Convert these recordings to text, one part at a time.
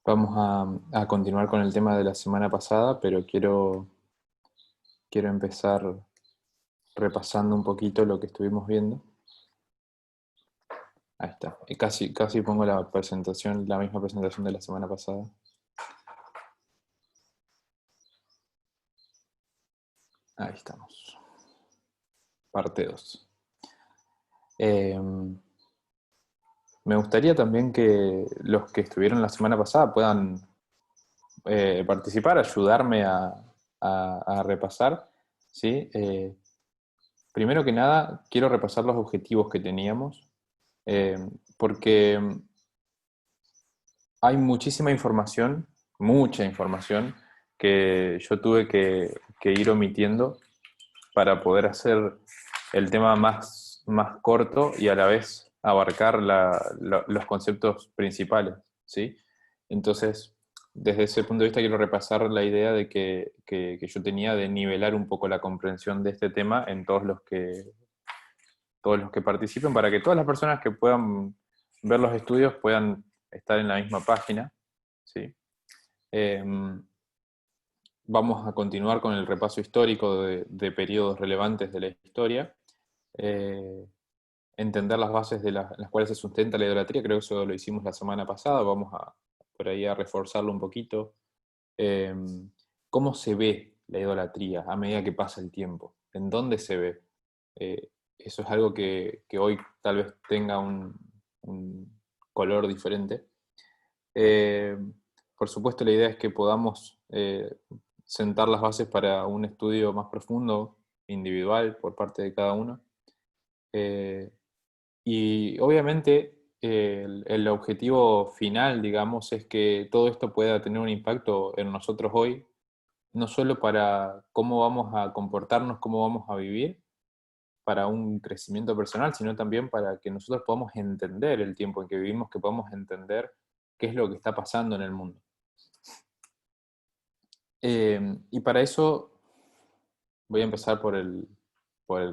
Vamos a continuar con el tema de la semana pasada, pero quiero empezar repasando un poquito lo que estuvimos viendo. Ahí está. Y casi pongo la presentación, la misma presentación de la semana pasada. Ahí estamos. Parte 2. Me gustaría también que los que estuvieron la semana pasada puedan participar, ayudarme a repasar, ¿sí? Primero que nada, quiero repasar los objetivos que teníamos, eh, porque hay muchísima información, mucha información, que yo tuve que ir omitiendo para poder hacer el tema más corto y a la vez abarcar los conceptos principales, ¿sí? Entonces, desde ese punto de vista quiero repasar la idea de que yo tenía de nivelar un poco la comprensión de este tema en todos los que participen, para que todas las personas que puedan ver los estudios puedan estar en la misma página, ¿sí? Eh, Vamos a continuar con el repaso histórico de periodos relevantes de la historia, eh, entender las bases de las cuales se sustenta la idolatría. Creo que eso lo hicimos la semana pasada, vamos por ahí a reforzarlo un poquito. Eh, ¿Cómo se ve la idolatría a medida que pasa el tiempo? ¿En dónde se ve? Eso es algo que hoy tal vez tenga un color diferente. Eh, por supuesto, la idea es que podamos sentar las bases para un estudio más profundo, individual, por parte de cada uno. Eh, y obviamente el objetivo final, digamos, es que todo esto pueda tener un impacto en nosotros hoy, no solo para cómo vamos a comportarnos, cómo vamos a vivir, para un crecimiento personal, sino también para que nosotros podamos entender el tiempo en que vivimos, que podamos entender qué es lo que está pasando en el mundo. Y para eso voy a empezar por el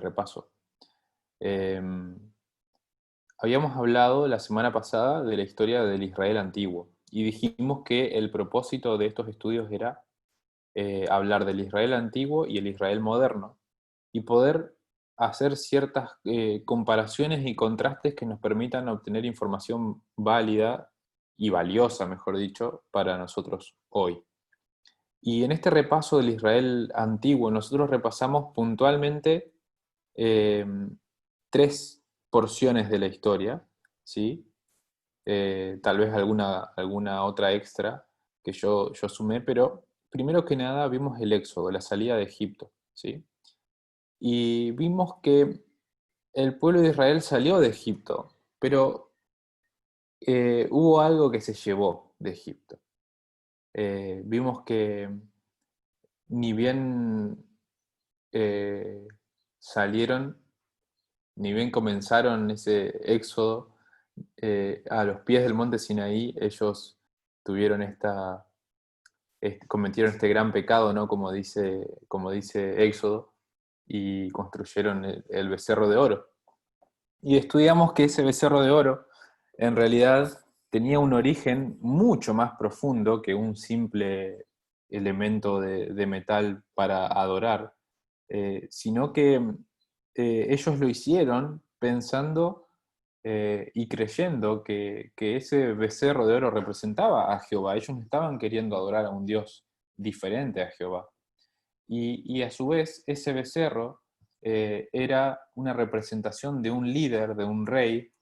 repaso. Eh, Habíamos hablado la semana pasada de la historia del Israel antiguo y dijimos que el propósito de estos estudios era hablar del Israel antiguo y el Israel moderno y poder hacer ciertas comparaciones y contrastes que nos permitan obtener información válida y valiosa, mejor dicho, para nosotros hoy. Y en este repaso del Israel antiguo, nosotros repasamos puntualmente eh, tres porciones de la historia, ¿sí? Tal vez alguna otra extra que yo sumé, pero primero que nada vimos el éxodo, la salida de Egipto, ¿sí? Y vimos que el pueblo de Israel salió de Egipto, pero hubo algo que se llevó de Egipto. Vimos que ni bien eh, salieron, ni bien comenzaron ese éxodo, a los pies del monte Sinaí, ellos tuvieron cometieron este gran pecado, ¿no? Como dice Éxodo, y construyeron el becerro de oro. Y estudiamos que ese becerro de oro, en realidad, tenía un origen mucho más profundo que un simple elemento de metal para adorar, sino que ellos lo hicieron pensando y creyendo que ese becerro de oro representaba a Jehová. Ellos no estaban queriendo adorar a un Dios diferente a Jehová. Y a su vez, ese becerro era una representación de un líder, de un rey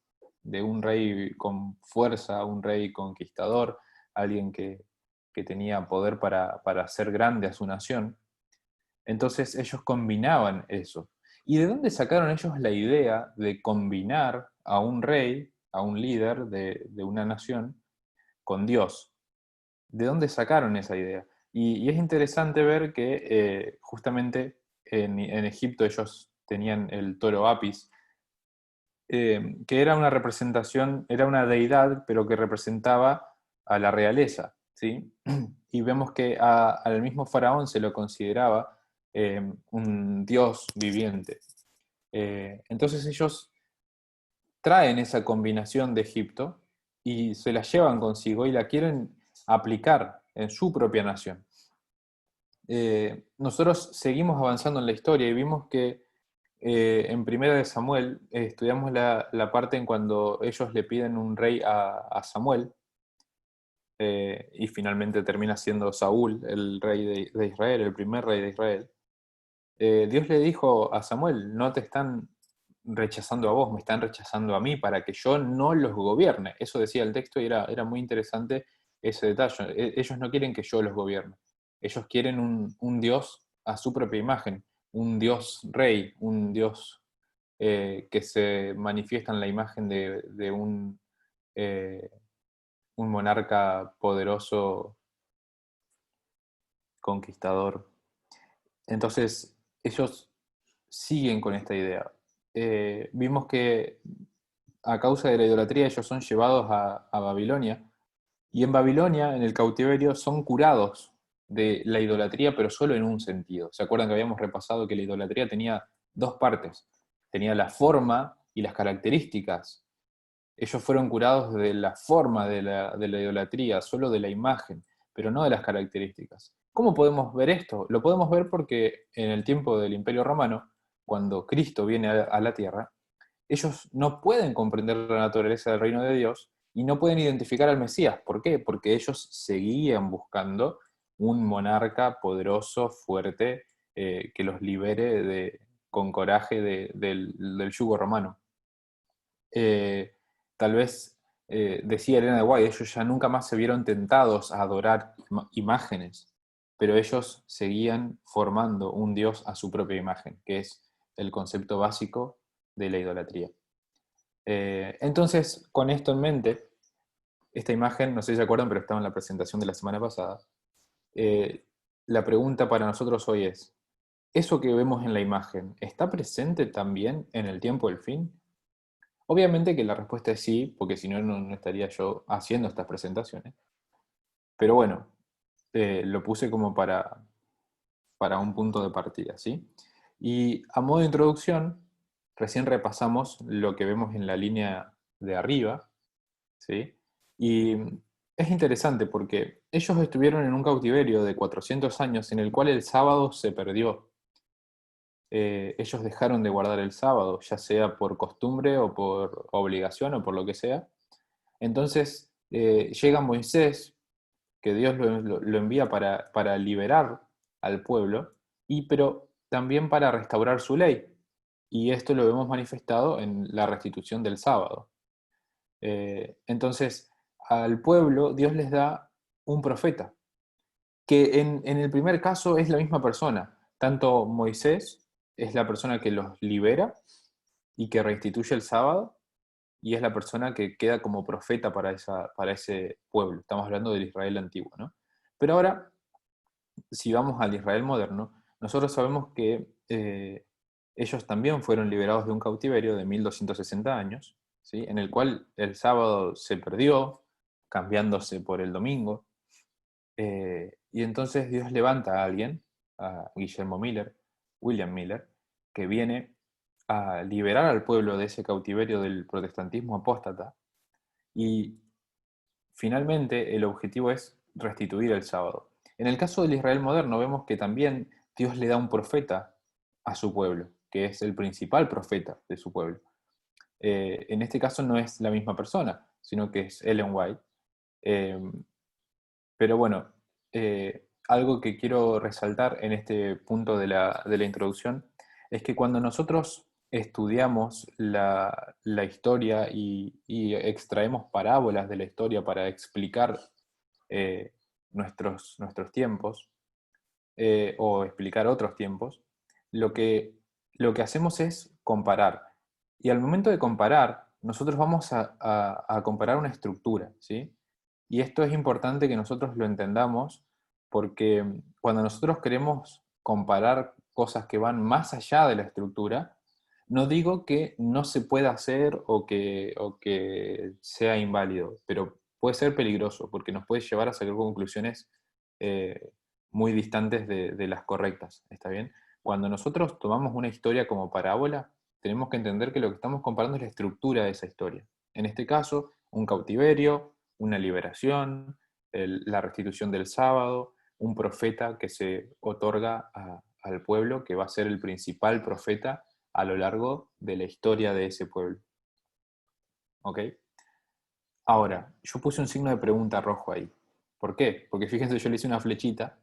con fuerza, un rey conquistador, alguien que tenía poder para hacer grande a su nación. Entonces ellos combinaban eso. ¿Y de dónde sacaron ellos la idea de combinar a un rey, a un líder de una nación, con Dios? ¿De dónde sacaron esa idea? Y es interesante ver que justamente en Egipto ellos tenían el toro Apis, que era una representación, era una deidad, pero que representaba a la realeza, ¿sí? Y vemos que al mismo faraón se lo consideraba un dios viviente. Entonces ellos traen esa combinación de Egipto y se la llevan consigo y la quieren aplicar en su propia nación. Nosotros seguimos avanzando en la historia y vimos que en Primera de Samuel estudiamos la parte en cuando ellos le piden un rey a Samuel, y finalmente termina siendo Saúl el rey de Israel, el primer rey de Israel. Dios le dijo a Samuel: no te están rechazando a vos, me están rechazando a mí para que yo no los gobierne. Eso decía el texto y era muy interesante ese detalle. Ellos no quieren que yo los gobierne. Ellos quieren un Dios a su propia imagen, un Dios rey, un Dios que se manifiesta en la imagen de un monarca poderoso, conquistador. Entonces, ellos siguen con esta idea. Vimos que a causa de la idolatría ellos son llevados a Babilonia, y en Babilonia, en el cautiverio, son curados de la idolatría, pero solo en un sentido. ¿Se acuerdan que habíamos repasado que la idolatría tenía dos partes? Tenía la forma y las características. Ellos fueron curados de la forma de la idolatría, solo de la imagen, pero no de las características. ¿Cómo podemos ver esto? Lo podemos ver porque en el tiempo del Imperio Romano, cuando Cristo viene a la tierra, ellos no pueden comprender la naturaleza del reino de Dios y no pueden identificar al Mesías. ¿Por qué? Porque ellos seguían buscando un monarca poderoso, fuerte, que los libere con coraje del yugo romano. Tal vez, decía Elena de White, ellos ya nunca más se vieron tentados a adorar imágenes, pero ellos seguían formando un Dios a su propia imagen, que es el concepto básico de la idolatría. Entonces, con esto en mente, esta imagen, no sé si se acuerdan, pero estaba en la presentación de la semana pasada. La pregunta para nosotros hoy es: ¿eso que vemos en la imagen está presente también en el tiempo del fin? Obviamente que la respuesta es sí, porque si no, no estaría yo haciendo estas presentaciones. Pero bueno, lo puse como para un punto de partida, ¿sí? Y a modo de introducción, recién repasamos lo que vemos en la línea de arriba, ¿sí? Y es interesante porque ellos estuvieron en un cautiverio de 400 años en el cual el sábado se perdió. Ellos dejaron de guardar el sábado, ya sea por costumbre o por obligación o por lo que sea. Entonces llega Moisés, que Dios lo envía para liberar al pueblo, pero también para restaurar su ley. Y esto lo vemos manifestado en la restitución del sábado. Entonces, al pueblo Dios les da un profeta, que en el primer caso es la misma persona. Tanto Moisés es la persona que los libera y que restituye el sábado, y es la persona que queda como profeta para ese pueblo. Estamos hablando del Israel antiguo, ¿no? Pero ahora, si vamos al Israel moderno, nosotros sabemos que ellos también fueron liberados de un cautiverio de 1260 años, ¿sí? En el cual el sábado se perdió, cambiándose por el domingo. Y entonces Dios levanta a alguien, a Guillermo Miller, William Miller, que viene a liberar al pueblo de ese cautiverio del protestantismo apóstata, y finalmente el objetivo es restituir el sábado. En el caso del Israel moderno vemos que también Dios le da un profeta a su pueblo, que es el principal profeta de su pueblo. En este caso no es la misma persona, sino que es Ellen White. Eh, pero bueno, algo que quiero resaltar en este punto de la introducción es que cuando nosotros estudiamos la historia y extraemos parábolas de la historia para explicar nuestros tiempos, o explicar otros tiempos, lo que, lo que hacemos es comparar. Y al momento de comparar, nosotros vamos a comparar una estructura, ¿sí? Y esto es importante que nosotros lo entendamos, porque cuando nosotros queremos comparar cosas que van más allá de la estructura, no digo que no se pueda hacer o que sea inválido, pero puede ser peligroso porque nos puede llevar a sacar conclusiones eh, muy distantes de las correctas, ¿está bien? Cuando nosotros tomamos una historia como parábola, tenemos que entender que lo que estamos comparando es la estructura de esa historia. En este caso, un cautiverio, una liberación, la restitución del sábado, un profeta que se otorga al pueblo, que va a ser el principal profeta a lo largo de la historia de ese pueblo. ¿Ok? Ahora, yo puse un signo de pregunta rojo ahí. ¿Por qué? Porque fíjense, yo le hice una flechita,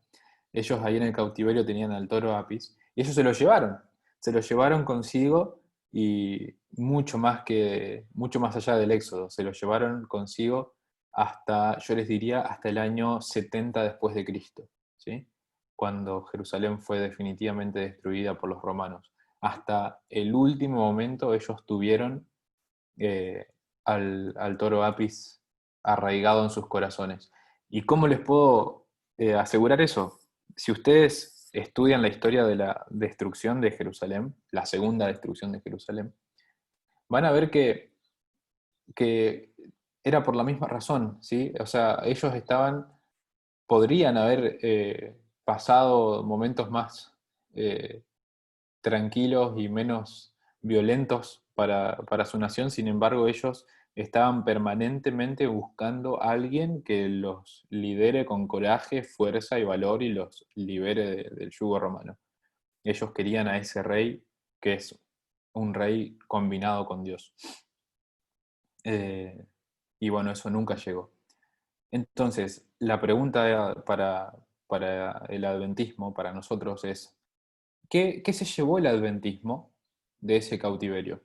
ellos ahí en el cautiverio tenían al toro Apis, y ellos se lo llevaron consigo, y mucho más allá del Éxodo, se lo llevaron consigo hasta, yo les diría, hasta el año 70 después de Cristo, ¿sí? Cuando Jerusalén fue definitivamente destruida por los romanos. Hasta el último momento ellos tuvieron eh, al toro Apis arraigado en sus corazones. ¿Y cómo les puedo asegurar eso? Si ustedes estudian la historia de la destrucción de Jerusalén, la segunda destrucción de Jerusalén, van a ver que era por la misma razón, ¿sí? O sea, ellos podrían haber pasado momentos más tranquilos y menos violentos para su nación. Sin embargo, ellos estaban permanentemente buscando a alguien que los lidere con coraje, fuerza y valor y los libere del yugo romano. Ellos querían a ese rey que es un rey combinado con Dios. Y bueno, eso nunca llegó. Entonces, la pregunta para el adventismo, para nosotros, es: ¿qué se llevó el adventismo de ese cautiverio?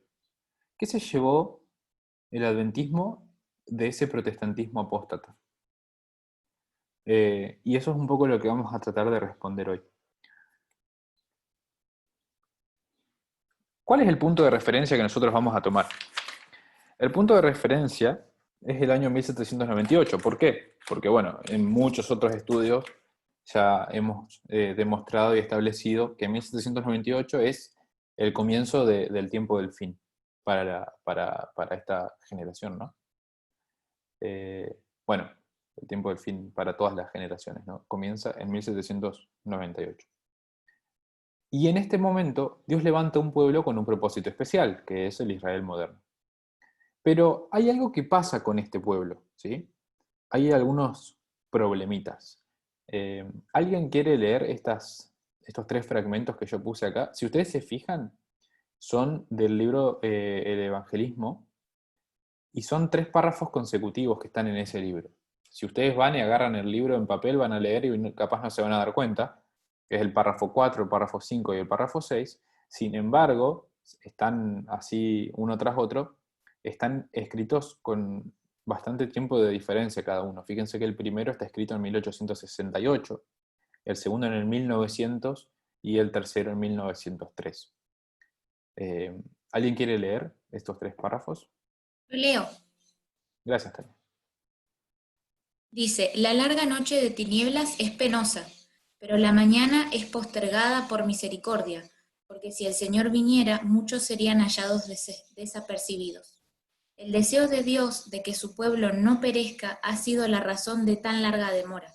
¿Qué se llevó el adventismo de ese protestantismo apóstata? Y eso es un poco lo que vamos a tratar de responder hoy. ¿Cuál es el punto de referencia que nosotros vamos a tomar? El punto de referencia es el año 1798. ¿Por qué? Porque, bueno, en muchos otros estudios ya hemos demostrado y establecido que 1798 es el comienzo del tiempo del fin para esta generación, ¿no? Bueno, el tiempo del fin para todas las generaciones, ¿no? Comienza en 1798. Y en este momento Dios levanta un pueblo con un propósito especial, que es el Israel moderno. Pero hay algo que pasa con este pueblo, ¿sí? Hay algunos problemitas. ¿Alguien quiere leer estos tres fragmentos que yo puse acá? Si ustedes se fijan, son del libro El Evangelismo, y son 3 párrafos consecutivos que están en ese libro. Si ustedes van y agarran el libro en papel, van a leer y capaz no se van a dar cuenta, que es el párrafo 4, el párrafo 5 y el párrafo 6. Sin embargo, están así uno tras otro, están escritos con bastante tiempo de diferencia cada uno. Fíjense que el primero está escrito en 1868, el segundo en el 1900 y el tercero en 1903. ¿Alguien quiere leer estos 3 párrafos? Lo leo. Gracias, Tania. Dice, la larga noche de tinieblas es penosa, pero la mañana es postergada por misericordia, porque si el Señor viniera, muchos serían hallados desapercibidos. El deseo de Dios de que su pueblo no perezca ha sido la razón de tan larga demora.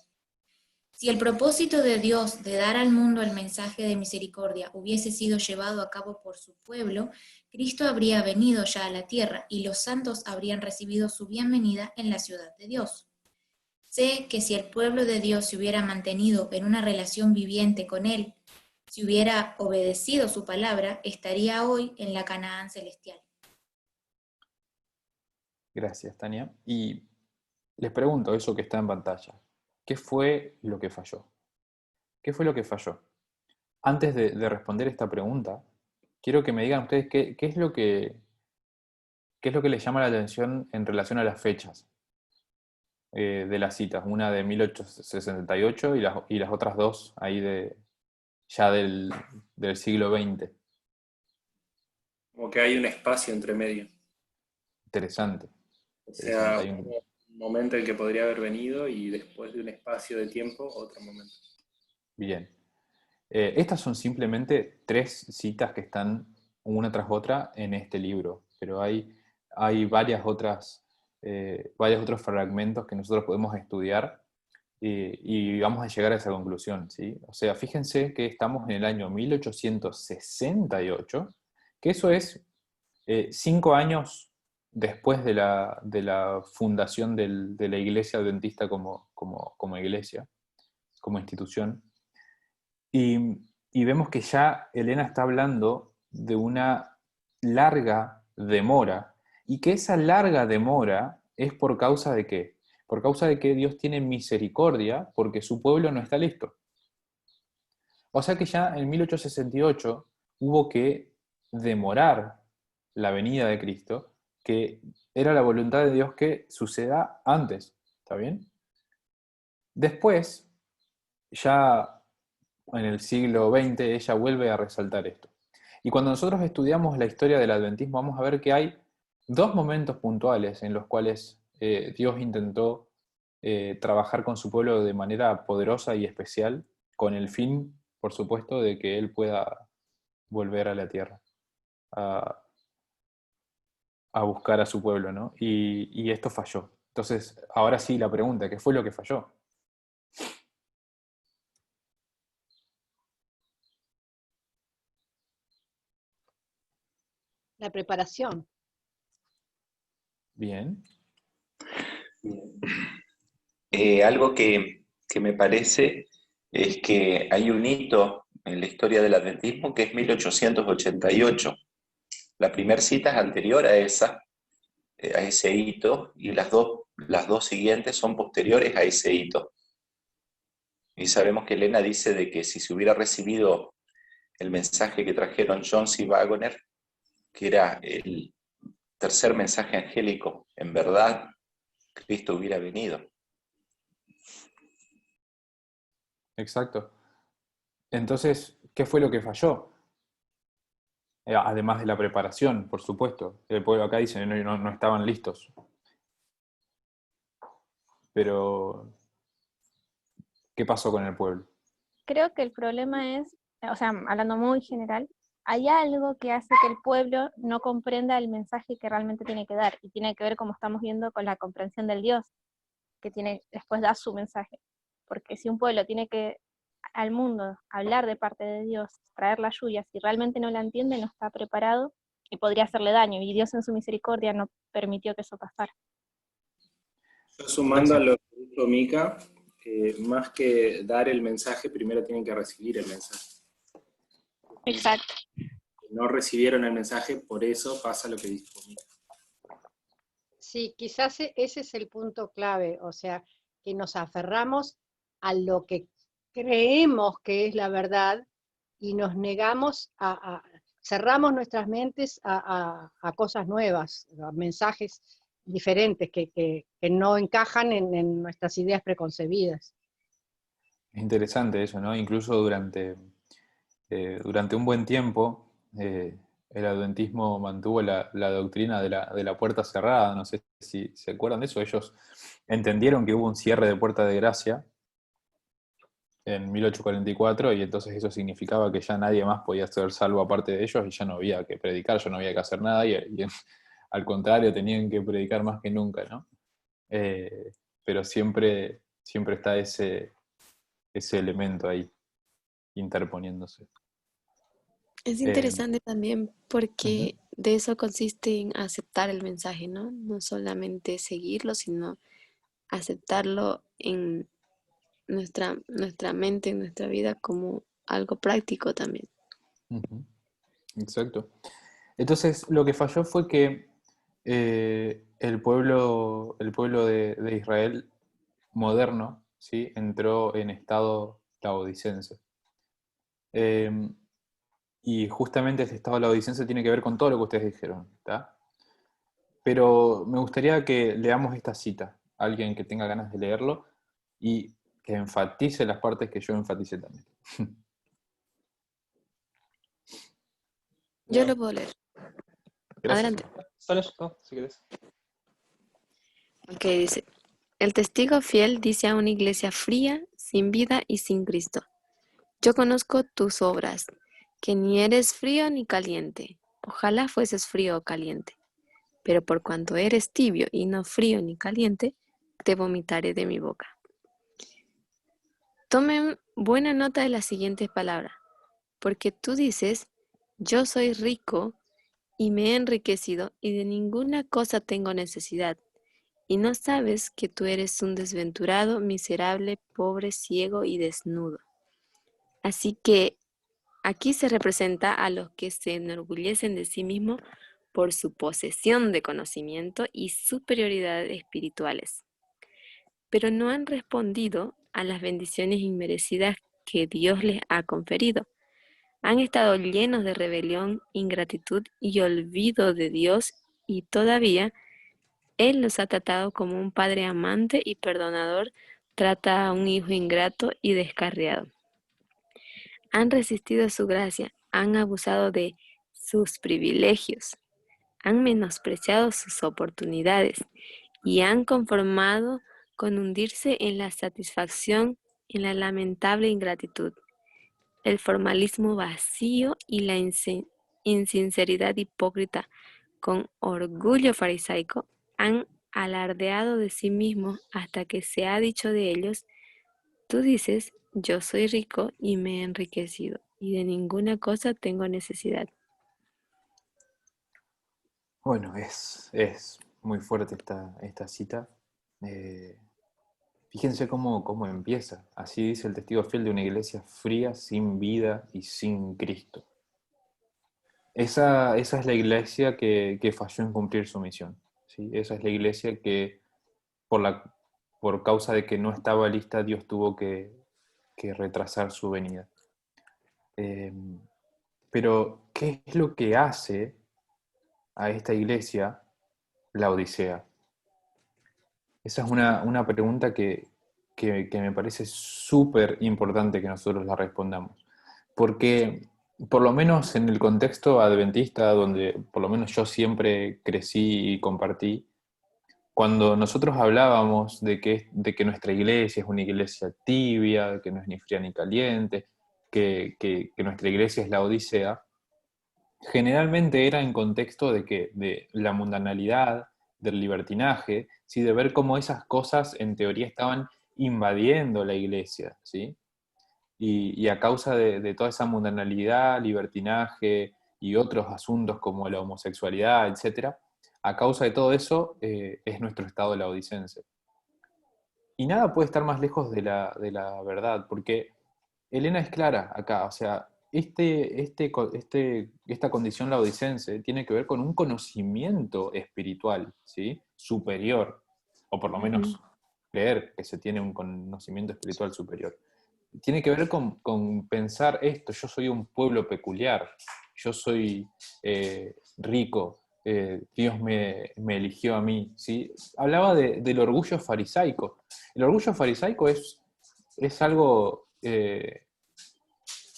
Si el propósito de Dios de dar al mundo el mensaje de misericordia hubiese sido llevado a cabo por su pueblo, Cristo habría venido ya a la tierra y los santos habrían recibido su bienvenida en la ciudad de Dios. Sé que si el pueblo de Dios se hubiera mantenido en una relación viviente con Él, si hubiera obedecido su palabra, estaría hoy en la Canaán celestial. Gracias, Tania. Y les pregunto eso que está en pantalla. ¿Qué fue lo que falló? ¿Qué fue lo que falló? Antes de responder esta pregunta, quiero que me digan ustedes qué es lo que les llama la atención en relación a las fechas de las citas. Una de 1868 y las otras dos ahí ya del siglo XX. Como que hay un espacio entre medio. Interesante. O Interesante. sea, un momento en que podría haber venido y después de un espacio de tiempo, otro momento. Bien. Estas son simplemente 3 citas que están una tras otra en este libro, pero hay varios otros fragmentos que nosotros podemos estudiar y vamos a llegar a esa conclusión, ¿sí? O sea, fíjense que estamos en el año 1868, que eso es 5 años después de la fundación de la iglesia adventista como iglesia, como institución. Y vemos que ya Elena está hablando de una larga demora, y que esa larga demora es por causa de qué? Por causa de que Dios tiene misericordia porque su pueblo no está listo. O sea que ya en 1868 hubo que demorar la venida de Cristo, que era la voluntad de Dios que suceda antes, ¿está bien? Después, ya en el siglo XX, ella vuelve a resaltar esto. Y cuando nosotros estudiamos la historia del adventismo, vamos a ver que hay dos momentos puntuales en los cuales Dios intentó trabajar con su pueblo de manera poderosa y especial, con el fin, por supuesto, de que Él pueda volver a la tierra, a, a buscar a su pueblo, ¿no? Y esto falló. Entonces, ahora sí la pregunta, ¿qué fue lo que falló? La preparación. Bien. Algo que me parece es que hay un hito en la historia del adventismo que es 1888. La primera cita es anterior a ese hito, y las dos siguientes son posteriores a ese hito. Y sabemos que Elena dice de que si se hubiera recibido el mensaje que trajeron Jones y Waggoner, que era el tercer mensaje angélico, en verdad, Cristo hubiera venido. Exacto. Entonces, ¿qué fue lo que falló? Además de la preparación, por supuesto. El pueblo acá dice no estaban listos. Pero, ¿qué pasó con el pueblo? Creo que el problema es, o sea, hablando muy general, hay algo que hace que el pueblo no comprenda el mensaje que realmente tiene que dar, y tiene que ver, como estamos viendo, con la comprensión del Dios, que tiene, después da su mensaje. Porque si un pueblo tiene que al mundo hablar de parte de Dios, traer la lluvia, si realmente no la entiende, no está preparado y podría hacerle daño, y Dios en su misericordia no permitió que eso pasara. Yo sumando a lo que dijo Mica, más que dar el mensaje, primero tienen que recibir el mensaje. Exacto. No recibieron el mensaje, por eso pasa lo que dijo Mica. Sí, quizás ese es el punto clave, o sea, que nos aferramos a lo que creemos que es la verdad y nos negamos cerramos nuestras mentes a cosas nuevas, a mensajes diferentes que no encajan en nuestras ideas preconcebidas. Es interesante eso, ¿no? Incluso durante un buen tiempo, el adventismo mantuvo la doctrina de la puerta cerrada. No sé si se acuerdan de eso. Ellos entendieron que hubo un cierre de puerta de gracia en 1844, y entonces eso significaba que ya nadie más podía ser salvo aparte de ellos, y ya no había que predicar, ya no había que hacer nada, y al contrario, tenían que predicar más que nunca, ¿no? Pero siempre está ese elemento ahí interponiéndose. Es Eh, interesante también Ujú. porque de eso consiste en aceptar el mensaje, ¿no? No solamente seguirlo, sino aceptarlo en nuestra mente, en nuestra vida como algo práctico también. Ujú. Exacto. Entonces, lo que falló fue que el pueblo de Israel moderno, ¿sí? Entró en estado laodicense. Eh, y justamente este estado laodicense tiene que ver con todo lo que ustedes dijeron, ¿está? Pero me gustaría que leamos esta cita, alguien que tenga ganas de leerlo y que enfatice las partes que yo enfaticé también. Yo lo puedo leer. Gracias. Adelante. Sale eso, si quieres. Ok, dice, el testigo fiel dice a una iglesia fría, sin vida y sin Cristo: yo conozco tus obras, que ni eres frío ni caliente. Ojalá fueses frío o caliente. Pero por cuanto eres tibio y no frío ni caliente, te vomitaré de mi boca. Tomen buena nota de las siguientes palabras, porque tú dices, yo soy rico y me he enriquecido, y de ninguna cosa tengo necesidad. Y no sabes que tú eres un desventurado, miserable, pobre, ciego y desnudo. Así que aquí se representa a los que se enorgullecen de sí mismos por su posesión de conocimiento y superioridad espirituales, pero no han respondido a las bendiciones inmerecidas que Dios les ha conferido. Han estado llenos de rebelión, ingratitud y olvido de Dios, y todavía Él los ha tratado como un padre amante y perdonador trata a un hijo ingrato y descarriado. Han resistido su gracia, han abusado de sus privilegios, han menospreciado sus oportunidades y han conformado con hundirse en la satisfacción en la lamentable ingratitud, el formalismo vacío y la insinceridad hipócrita. Con orgullo farisaico han alardeado de sí mismos hasta que se ha dicho de ellos: tú dices, yo soy rico y me he enriquecido, y de ninguna cosa tengo necesidad. Bueno, es muy fuerte esta cita. Eh, Fíjense cómo empieza. Así dice el testigo fiel de una iglesia fría, sin vida y sin Cristo. Esa es la iglesia que falló en cumplir su misión, ¿sí? Esa es la iglesia que, por causa de que no estaba lista, Dios tuvo que retrasar su venida. Eh, pero, ¿qué es lo que hace a esta iglesia la Odisea? Esa es una pregunta que me parece súper importante que nosotros la respondamos. Porque, por lo menos en el contexto adventista, donde por lo menos yo siempre crecí y compartí, cuando nosotros hablábamos de que nuestra iglesia es una iglesia tibia, que no es ni fría ni caliente, que nuestra iglesia es la Odisea, generalmente era en contexto de la mundanalidad, del libertinaje, ¿sí? De ver cómo esas cosas en teoría estaban invadiendo la iglesia, ¿sí? Y a causa de toda esa mundanalidad, libertinaje y otros asuntos como la homosexualidad, etcétera, a causa de todo eso es nuestro estado laodicense. Y nada puede estar más lejos de la verdad, porque Elena es clara acá, o sea, esta condición laodicense tiene que ver con un conocimiento espiritual, ¿sí? Superior, o por lo menos creer que se tiene un conocimiento espiritual superior. Tiene que ver con pensar esto: yo soy un pueblo peculiar, yo soy rico, Dios me eligió a mí, ¿sí? Hablaba del orgullo farisaico. El orgullo farisaico es algo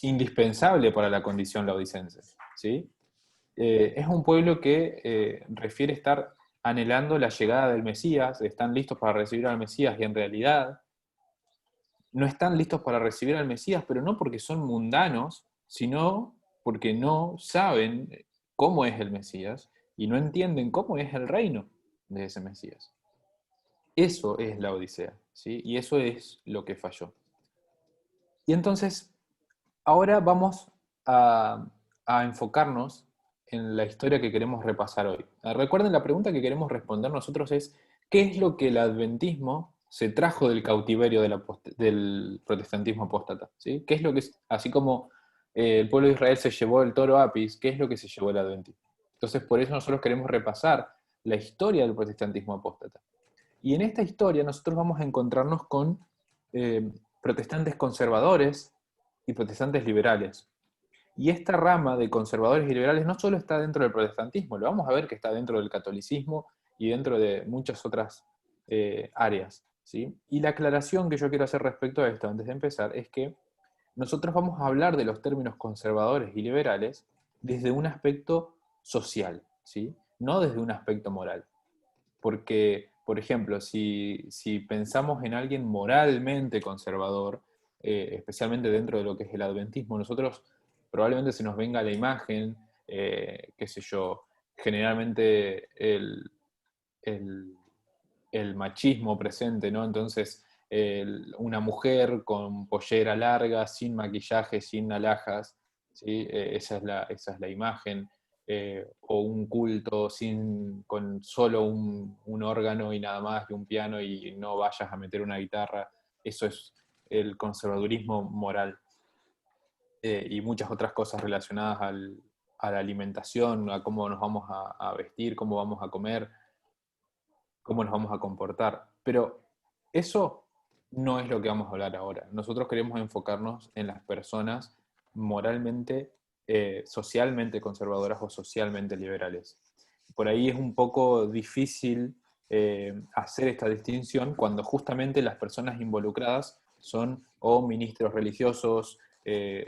indispensable para la condición laodicense, ¿sí? Es un pueblo que refiere estar anhelando la llegada del Mesías, están listos para recibir al Mesías, y en realidad no están listos para recibir al Mesías, pero no porque son mundanos, sino porque no saben cómo es el Mesías y no entienden cómo es el reino de ese Mesías. Eso es la Odisea, ¿sí? Y eso es lo que falló. Y entonces, ahora vamos a enfocarnos en la historia que queremos repasar hoy. Recuerden, la pregunta que queremos responder nosotros es: ¿qué es lo que el adventismo se trajo del cautiverio del protestantismo apóstata? ¿Sí? ¿Qué es lo que, así como el pueblo de Israel se llevó el toro Apis, qué es lo que se llevó el adventismo? Entonces, por eso nosotros queremos repasar la historia del protestantismo apóstata. Y en esta historia nosotros vamos a encontrarnos con protestantes conservadores y protestantes liberales. Y esta rama de conservadores y liberales no solo está dentro del protestantismo, lo vamos a ver que está dentro del catolicismo y dentro de muchas otras áreas, ¿sí? Y la aclaración que yo quiero hacer respecto a esto, antes de empezar, es que nosotros vamos a hablar de los términos conservadores y liberales desde un aspecto social, ¿sí? No desde un aspecto moral. Porque, por ejemplo, si pensamos en alguien moralmente conservador, especialmente dentro de lo que es el adventismo, nosotros probablemente se nos venga la imagen, qué sé yo, generalmente el machismo presente, ¿no? Entonces, una mujer con pollera larga, sin maquillaje, sin alhajas, ¿sí? Esa es la imagen. o un culto con solo un órgano y nada más, y un piano, y no vayas a meter una guitarra. Eso es el conservadurismo moral. Y muchas otras cosas relacionadas a la alimentación, a cómo nos vamos a vestir, cómo vamos a comer, cómo nos vamos a comportar. Pero eso no es lo que vamos a hablar ahora. Nosotros queremos enfocarnos en las personas moralmente, socialmente conservadoras o socialmente liberales. Por ahí es un poco difícil hacer esta distinción cuando justamente las personas involucradas son o ministros religiosos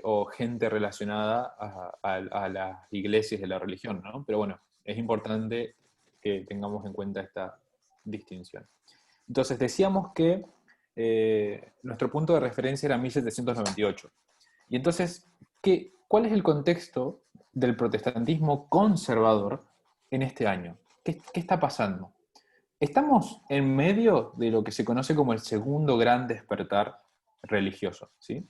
o gente relacionada a las iglesias de la religión, ¿no? Pero bueno, es importante que tengamos en cuenta esta distinción. Entonces decíamos que nuestro punto de referencia era 1798. Y entonces, ¿cuál es el contexto del protestantismo conservador en este año? ¿Qué está pasando? Estamos en medio de lo que se conoce como el segundo gran despertar religioso, ¿sí?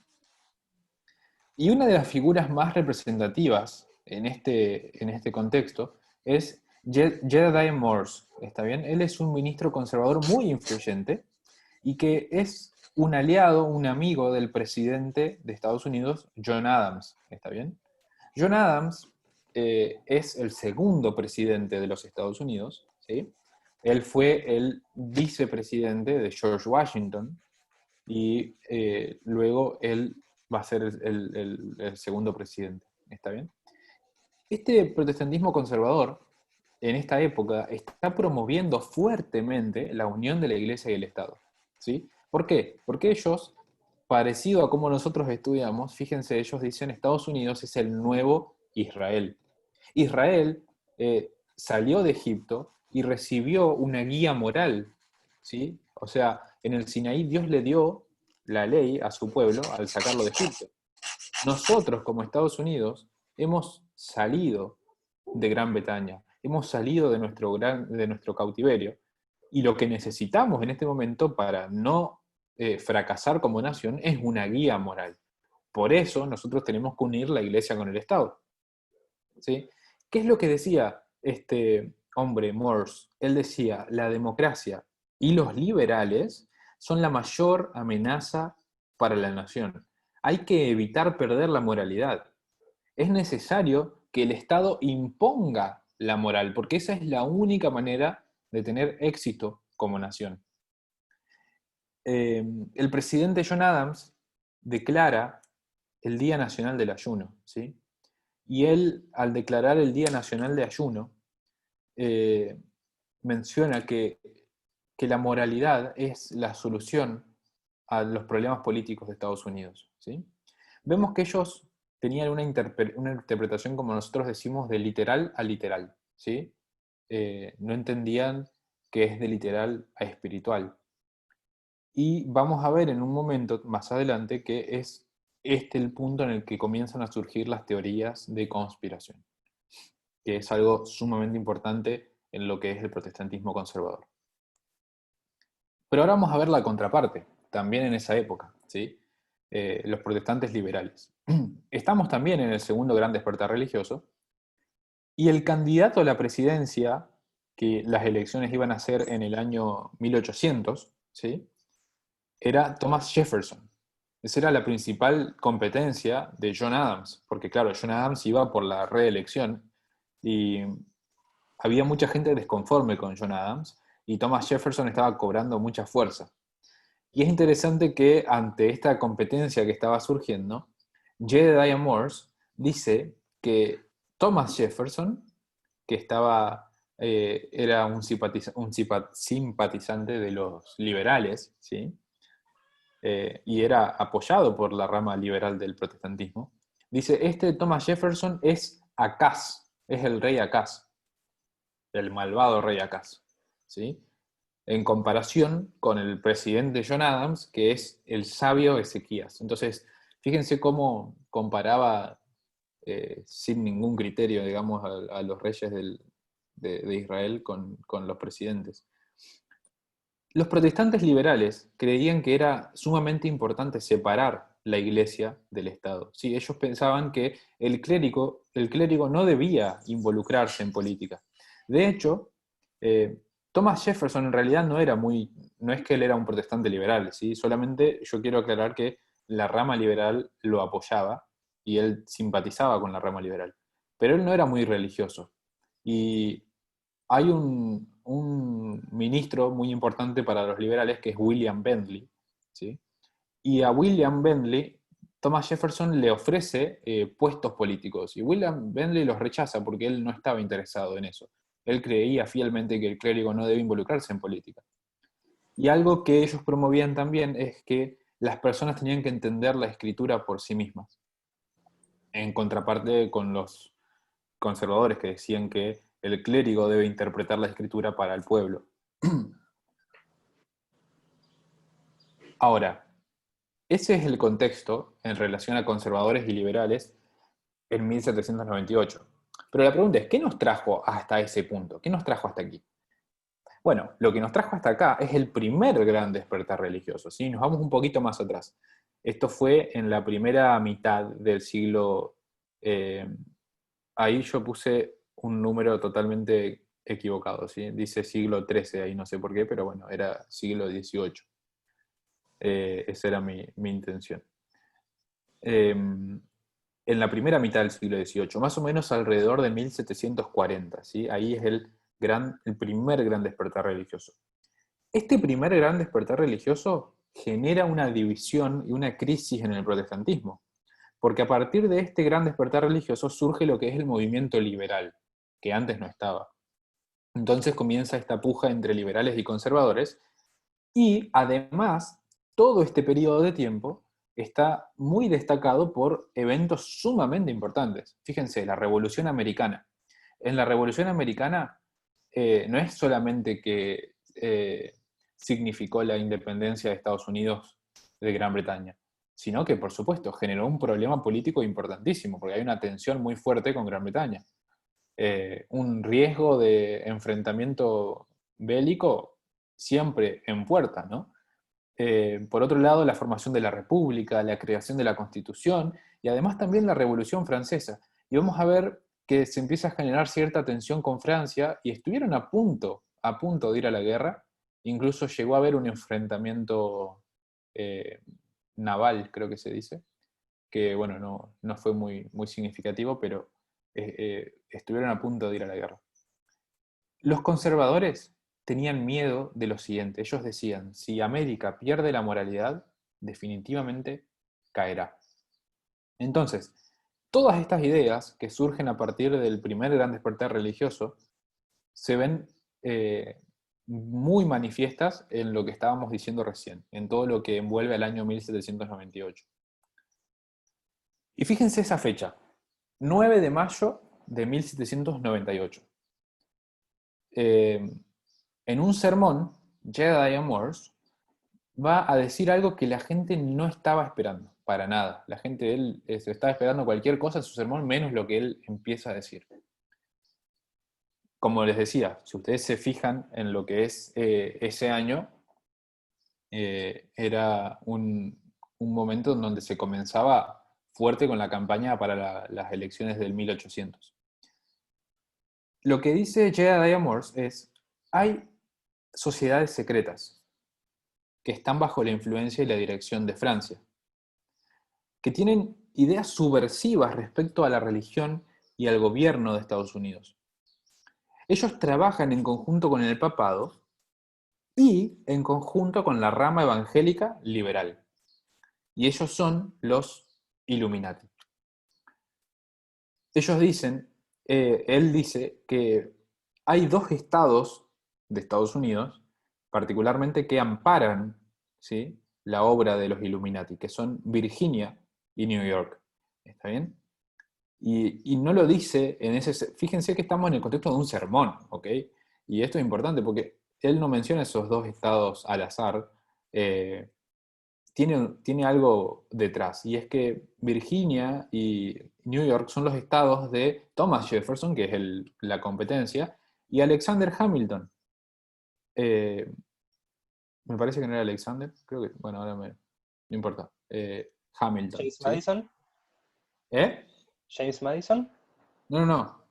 Y una de las figuras más representativas en este contexto es Jedediah Morse, ¿está bien? Él es un ministro conservador muy influyente y que es un aliado, un amigo del presidente de Estados Unidos, John Adams, ¿está bien? John Adams es el segundo presidente de los Estados Unidos, ¿sí? Él fue el vicepresidente de George Washington y luego él va a ser el segundo presidente, ¿está bien? Este protestantismo conservador, en esta época, está promoviendo fuertemente la unión de la Iglesia y el Estado, ¿sí? ¿Por qué? Porque ellos, parecido a como nosotros estudiamos, fíjense, ellos dicen Estados Unidos es el nuevo Israel. Israel salió de Egipto y recibió una guía moral, ¿sí? O sea, en el Sinaí Dios le dio la ley a su pueblo al sacarlo de Egipto. Nosotros, como Estados Unidos, hemos salido de Gran Bretaña, hemos salido de nuestro cautiverio, y lo que necesitamos en este momento para no fracasar como nación es una guía moral. Por eso nosotros tenemos que unir la Iglesia con el Estado, ¿sí? ¿Qué es lo que decía este hombre, Morse? Él decía, la democracia y los liberales son la mayor amenaza para la nación. Hay que evitar perder la moralidad. Es necesario que el Estado imponga la moral, porque esa es la única manera de tener éxito como nación. El presidente John Adams declara el Día Nacional del Ayuno, ¿sí? Y él, al declarar el Día Nacional de Ayuno, menciona que la moralidad es la solución a los problemas políticos de Estados Unidos, ¿sí? Vemos que ellos tenían una interpretación, como nosotros decimos, de literal a literal, ¿sí? No entendían que es de literal a espiritual. Y vamos a ver en un momento más adelante que es este el punto en el que comienzan a surgir las teorías de conspiración, que es algo sumamente importante en lo que es el protestantismo conservador. Pero ahora vamos a ver la contraparte, también en esa época, ¿sí? Los protestantes liberales. Estamos también en el segundo gran despertar religioso, y el candidato a la presidencia, que las elecciones iban a ser en el año 1800, ¿sí? Era Thomas Jefferson. Esa era la principal competencia de John Adams, porque claro, John Adams iba por la reelección y había mucha gente desconforme con John Adams y Thomas Jefferson estaba cobrando mucha fuerza. Y es interesante que ante esta competencia que estaba surgiendo, Jedediah Morse dice que Thomas Jefferson, que era un simpatizante de los liberales, ¿sí? Y era apoyado por la rama liberal del protestantismo, dice, Thomas Jefferson es Acaz, es el rey Acaz, el malvado rey Acaz, ¿sí? En comparación con el presidente John Adams, que es el sabio Ezequías. Entonces, fíjense cómo comparaba sin ningún criterio, digamos, a los reyes de Israel con los presidentes. Los protestantes liberales creían que era sumamente importante separar la iglesia del Estado. Sí, ellos pensaban que el clérigo no debía involucrarse en política. De hecho, Thomas Jefferson en realidad no es que él era un protestante liberal, ¿sí? Solamente yo quiero aclarar que la rama liberal lo apoyaba y él simpatizaba con la rama liberal. Pero él no era muy religioso. Y hay un ministro muy importante para los liberales que es William Bentley, ¿sí? Y a William Bentley, Thomas Jefferson le ofrece puestos políticos, y William Bentley los rechaza porque él no estaba interesado en eso. Él creía fielmente que el clérigo no debe involucrarse en política. Y algo que ellos promovían también es que las personas tenían que entender la escritura por sí mismas, en contraparte con los conservadores que decían que el clérigo debe interpretar la escritura para el pueblo. Ahora, ese es el contexto en relación a conservadores y liberales en 1798. Pero la pregunta es, ¿qué nos trajo hasta ese punto? ¿Qué nos trajo hasta aquí? Bueno, lo que nos trajo hasta acá es el primer gran despertar religioso, ¿sí? Nos vamos un poquito más atrás. Esto fue en la primera mitad del siglo... ahí yo puse un número totalmente equivocado, ¿sí? Dice siglo XIII, ahí no sé por qué, pero bueno, era siglo XVIII. Esa era mi intención. En la primera mitad del siglo XVIII, más o menos alrededor de 1740, ¿sí? Ahí es el primer gran despertar religioso. Este primer gran despertar religioso genera una división y una crisis en el protestantismo, porque a partir de este gran despertar religioso surge lo que es el movimiento liberal, que antes no estaba. Entonces comienza esta puja entre liberales y conservadores, y además todo este periodo de tiempo está muy destacado por eventos sumamente importantes. Fíjense, la Revolución Americana. En la Revolución Americana no es solamente que significó la independencia de Estados Unidos de Gran Bretaña, sino que, por supuesto, generó un problema político importantísimo, porque hay una tensión muy fuerte con Gran Bretaña. Un riesgo de enfrentamiento bélico siempre en puerta, ¿no? Por otro lado, la formación de la República, la creación de la Constitución y además también la Revolución Francesa. Y vamos a ver que se empieza a generar cierta tensión con Francia y estuvieron a punto de ir a la guerra. Incluso llegó a haber un enfrentamiento naval, creo que se dice, que bueno, no fue muy significativo, pero estuvieron a punto de ir a la guerra. Los conservadores tenían miedo de lo siguiente. Ellos decían, si América pierde la moralidad, definitivamente caerá. Entonces, todas estas ideas que surgen a partir del primer gran despertar religioso se ven muy manifiestas en lo que estábamos diciendo recién, en todo lo que envuelve al año 1798. Y fíjense esa fecha, 9 de mayo de 1798. En un sermón, Jedediah Morse va a decir algo que la gente no estaba esperando, para nada. La gente, él estaba esperando cualquier cosa en su sermón, menos lo que él empieza a decir. Como les decía, si ustedes se fijan en lo que es ese año, era un momento en donde se comenzaba fuerte con la campaña para las elecciones del 1800. Lo que dice Jedediah Morse es, hay sociedades secretas que están bajo la influencia y la dirección de Francia, que tienen ideas subversivas respecto a la religión y al gobierno de Estados Unidos. Ellos trabajan en conjunto con el papado y en conjunto con la rama evangélica liberal. Y ellos son los Illuminati. Ellos dicen, él dice que hay dos estados de Estados Unidos, particularmente que amparan, ¿sí?, la obra de los Illuminati, que son Virginia y New York. ¿Está bien? Y no lo dice en ese... Fíjense que estamos en el contexto de un sermón, ¿ok? Y esto es importante porque él no menciona esos dos estados al azar. Tiene algo detrás, y es que Virginia y New York son los estados de Thomas Jefferson, que es la competencia, y Alexander Hamilton. Me parece que no era Alexander, creo que, bueno, ahora no importa. Hamilton. James ¿sí? Madison. ¿Eh? James Madison. No.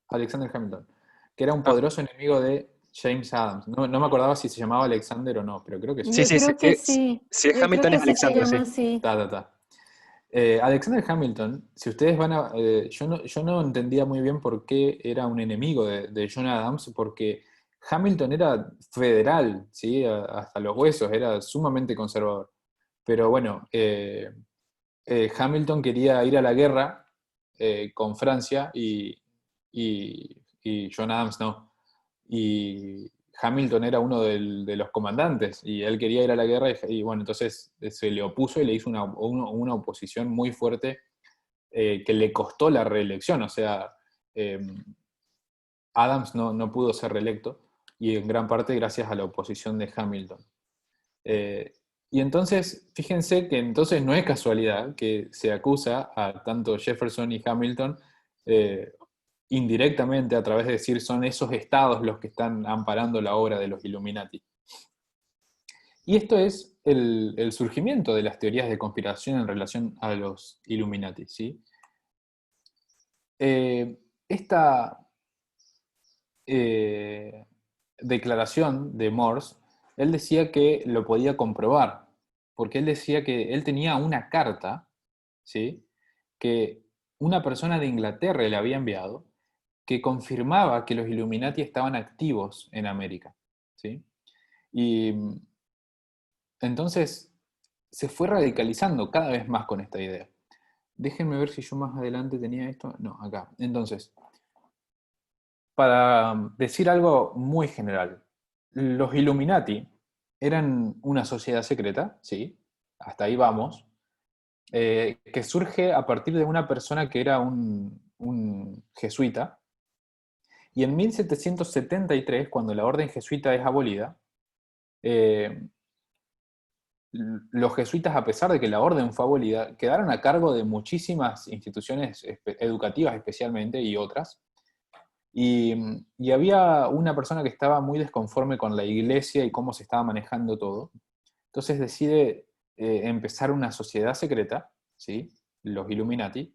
Alexander Hamilton. Que era un Ah. poderoso enemigo de James Adams. No me acordaba si se llamaba Alexander o no, pero creo que sí. Yo creo que sí. Si es Yo Hamilton creo es que sí se Alexander, llama sí. así. Alexander Hamilton, si ustedes van a... yo no entendía muy bien por qué era un enemigo de John Adams, porque Hamilton era federal, ¿sí? Hasta los huesos, era sumamente conservador. Pero bueno, Hamilton quería ir a la guerra con Francia y John Adams no. Y Hamilton era uno de los comandantes y él quería ir a la guerra y bueno, entonces se le opuso y le hizo una oposición muy fuerte que le costó la reelección. O sea, Adams no pudo ser reelecto y en gran parte gracias a la oposición de Hamilton. Y entonces, fíjense que entonces no es casualidad que se acusa a tanto Jefferson y Hamilton indirectamente a través de decir son esos estados los que están amparando la obra de los Illuminati. Y esto es el surgimiento de las teorías de conspiración en relación a los Illuminati, ¿sí? Esta declaración de Morse, él decía que lo podía comprobar, porque él decía que él tenía una carta, ¿sí?, que una persona de Inglaterra le había enviado, que confirmaba que los Illuminati estaban activos en América, ¿sí? Y entonces se fue radicalizando cada vez más con esta idea. Déjenme ver si yo más adelante tenía esto. No, acá. Entonces, para decir algo muy general, los Illuminati eran una sociedad secreta, sí, hasta ahí vamos, que surge a partir de una persona que era un jesuita, y en 1773, cuando la orden jesuita es abolida, los jesuitas, a pesar de que la orden fue abolida, quedaron a cargo de muchísimas instituciones educativas especialmente y otras, y había una persona que estaba muy desconforme con la iglesia y cómo se estaba manejando todo. Entonces decide empezar una sociedad secreta, ¿sí?, los Illuminati,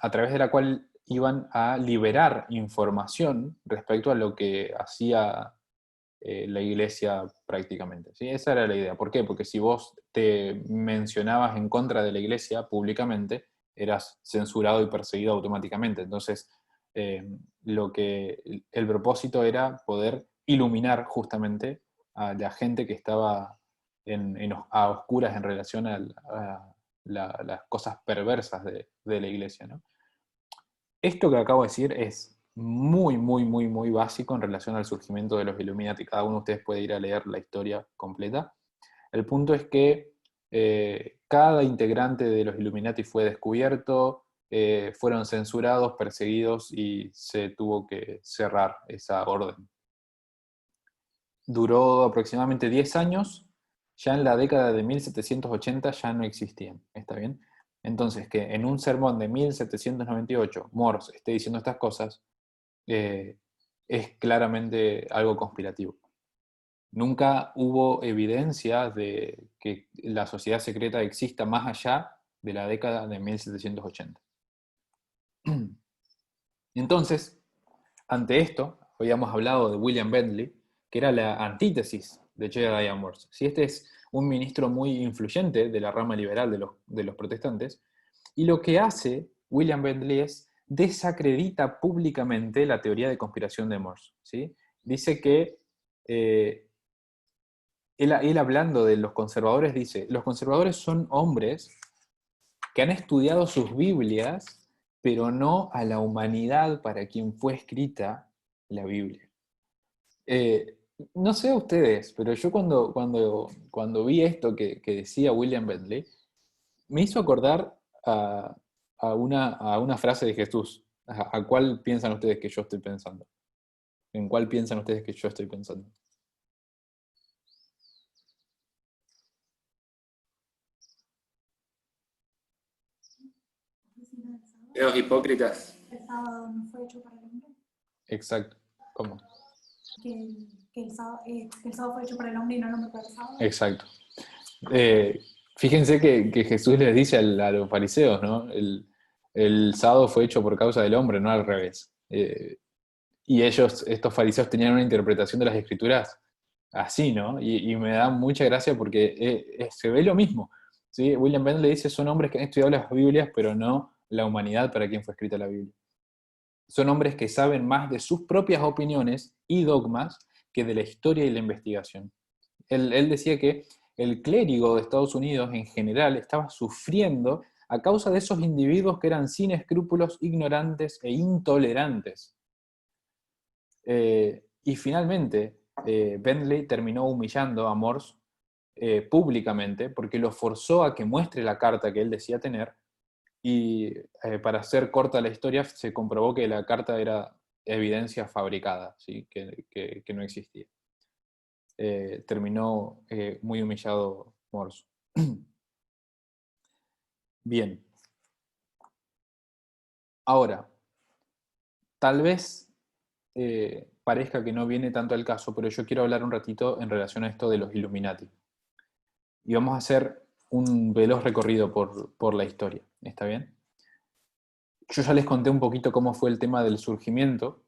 a través de la cual iban a liberar información respecto a lo que hacía la iglesia prácticamente, ¿sí? Esa era la idea. ¿Por qué? Porque si vos te mencionabas en contra de la iglesia públicamente, eras censurado y perseguido automáticamente. Entonces, el propósito era poder iluminar justamente a la gente que estaba a oscuras en relación a las cosas perversas de la iglesia, ¿no? Esto que acabo de decir es muy básico en relación al surgimiento de los Illuminati. Cada uno de ustedes puede ir a leer la historia completa. El punto es que cada integrante de los Illuminati fue descubierto, fueron censurados, perseguidos y se tuvo que cerrar esa orden. Duró aproximadamente 10 años, ya en la década de 1780 ya no existían, ¿está bien? Entonces, que en un sermón de 1798 Morse esté diciendo estas cosas, es claramente algo conspirativo. Nunca hubo evidencia de que la sociedad secreta exista más allá de la década de 1780. Entonces, ante esto, habíamos hablado de William Bentley, que era la antítesis de J. Morse. Si este es un ministro muy influyente de la rama liberal de los protestantes, y lo que hace William Bentley es desacredita públicamente la teoría de conspiración de Morse, ¿sí? Dice que, él hablando de los conservadores, dice, los conservadores son hombres que han estudiado sus Biblias, pero no a la humanidad para quien fue escrita la Biblia. No sé a ustedes, pero yo cuando vi esto que decía William Bentley, me hizo acordar a una frase de Jesús. ¿A cuál piensan ustedes que yo estoy pensando? ¿En cuál piensan ustedes que yo estoy pensando? Los hipócritas. ¿El sábado no fue hecho para el hombre? Exacto. ¿Cómo? Que el sábado fue hecho para el hombre y no el hombre para el sábado. Exacto. Fíjense que Jesús les dice a los fariseos, ¿no? El sábado fue hecho por causa del hombre, no al revés. Y estos fariseos, tenían una interpretación de las escrituras así, ¿no? Y me da mucha gracia porque se ve lo mismo, ¿sí? William Bennett le dice, son hombres que han estudiado las Biblias, pero no la humanidad para quien fue escrita la Biblia. Son hombres que saben más de sus propias opiniones y dogmas que de la historia y la investigación. Él decía que el clérigo de Estados Unidos en general estaba sufriendo a causa de esos individuos que eran sin escrúpulos, ignorantes e intolerantes. Y finalmente, Bentley terminó humillando a Morse públicamente porque lo forzó a que muestre la carta que él decía tener, y para hacer corta la historia, se comprobó que la carta era evidencia fabricada, ¿sí? que no existía. Terminó muy humillado Morse. Bien. Ahora, tal vez parezca que no viene tanto al caso, pero yo quiero hablar un ratito en relación a esto de los Illuminati. Y vamos a hacer un veloz recorrido por la historia, ¿está bien? Yo ya les conté un poquito cómo fue el tema del surgimiento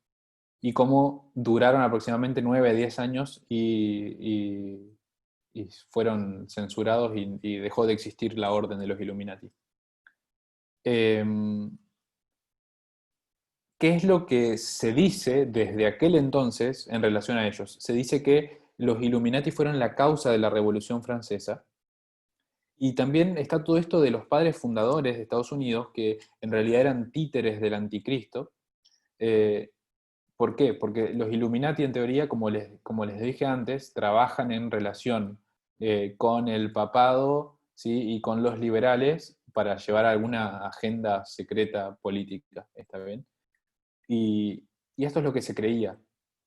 y cómo duraron aproximadamente 9 a 10 años y fueron censurados y dejó de existir la orden de los Illuminati. ¿Qué es lo que se dice desde aquel entonces en relación a ellos? Se dice que los Illuminati fueron la causa de la Revolución Francesa, y también está todo esto de los padres fundadores de Estados Unidos, que en realidad eran títeres del anticristo. ¿Por qué? Porque los Illuminati, en teoría, como les dije antes, trabajan en relación con el papado, ¿sí? Y con los liberales para llevar alguna agenda secreta política, ¿está bien? Y esto es lo que se creía,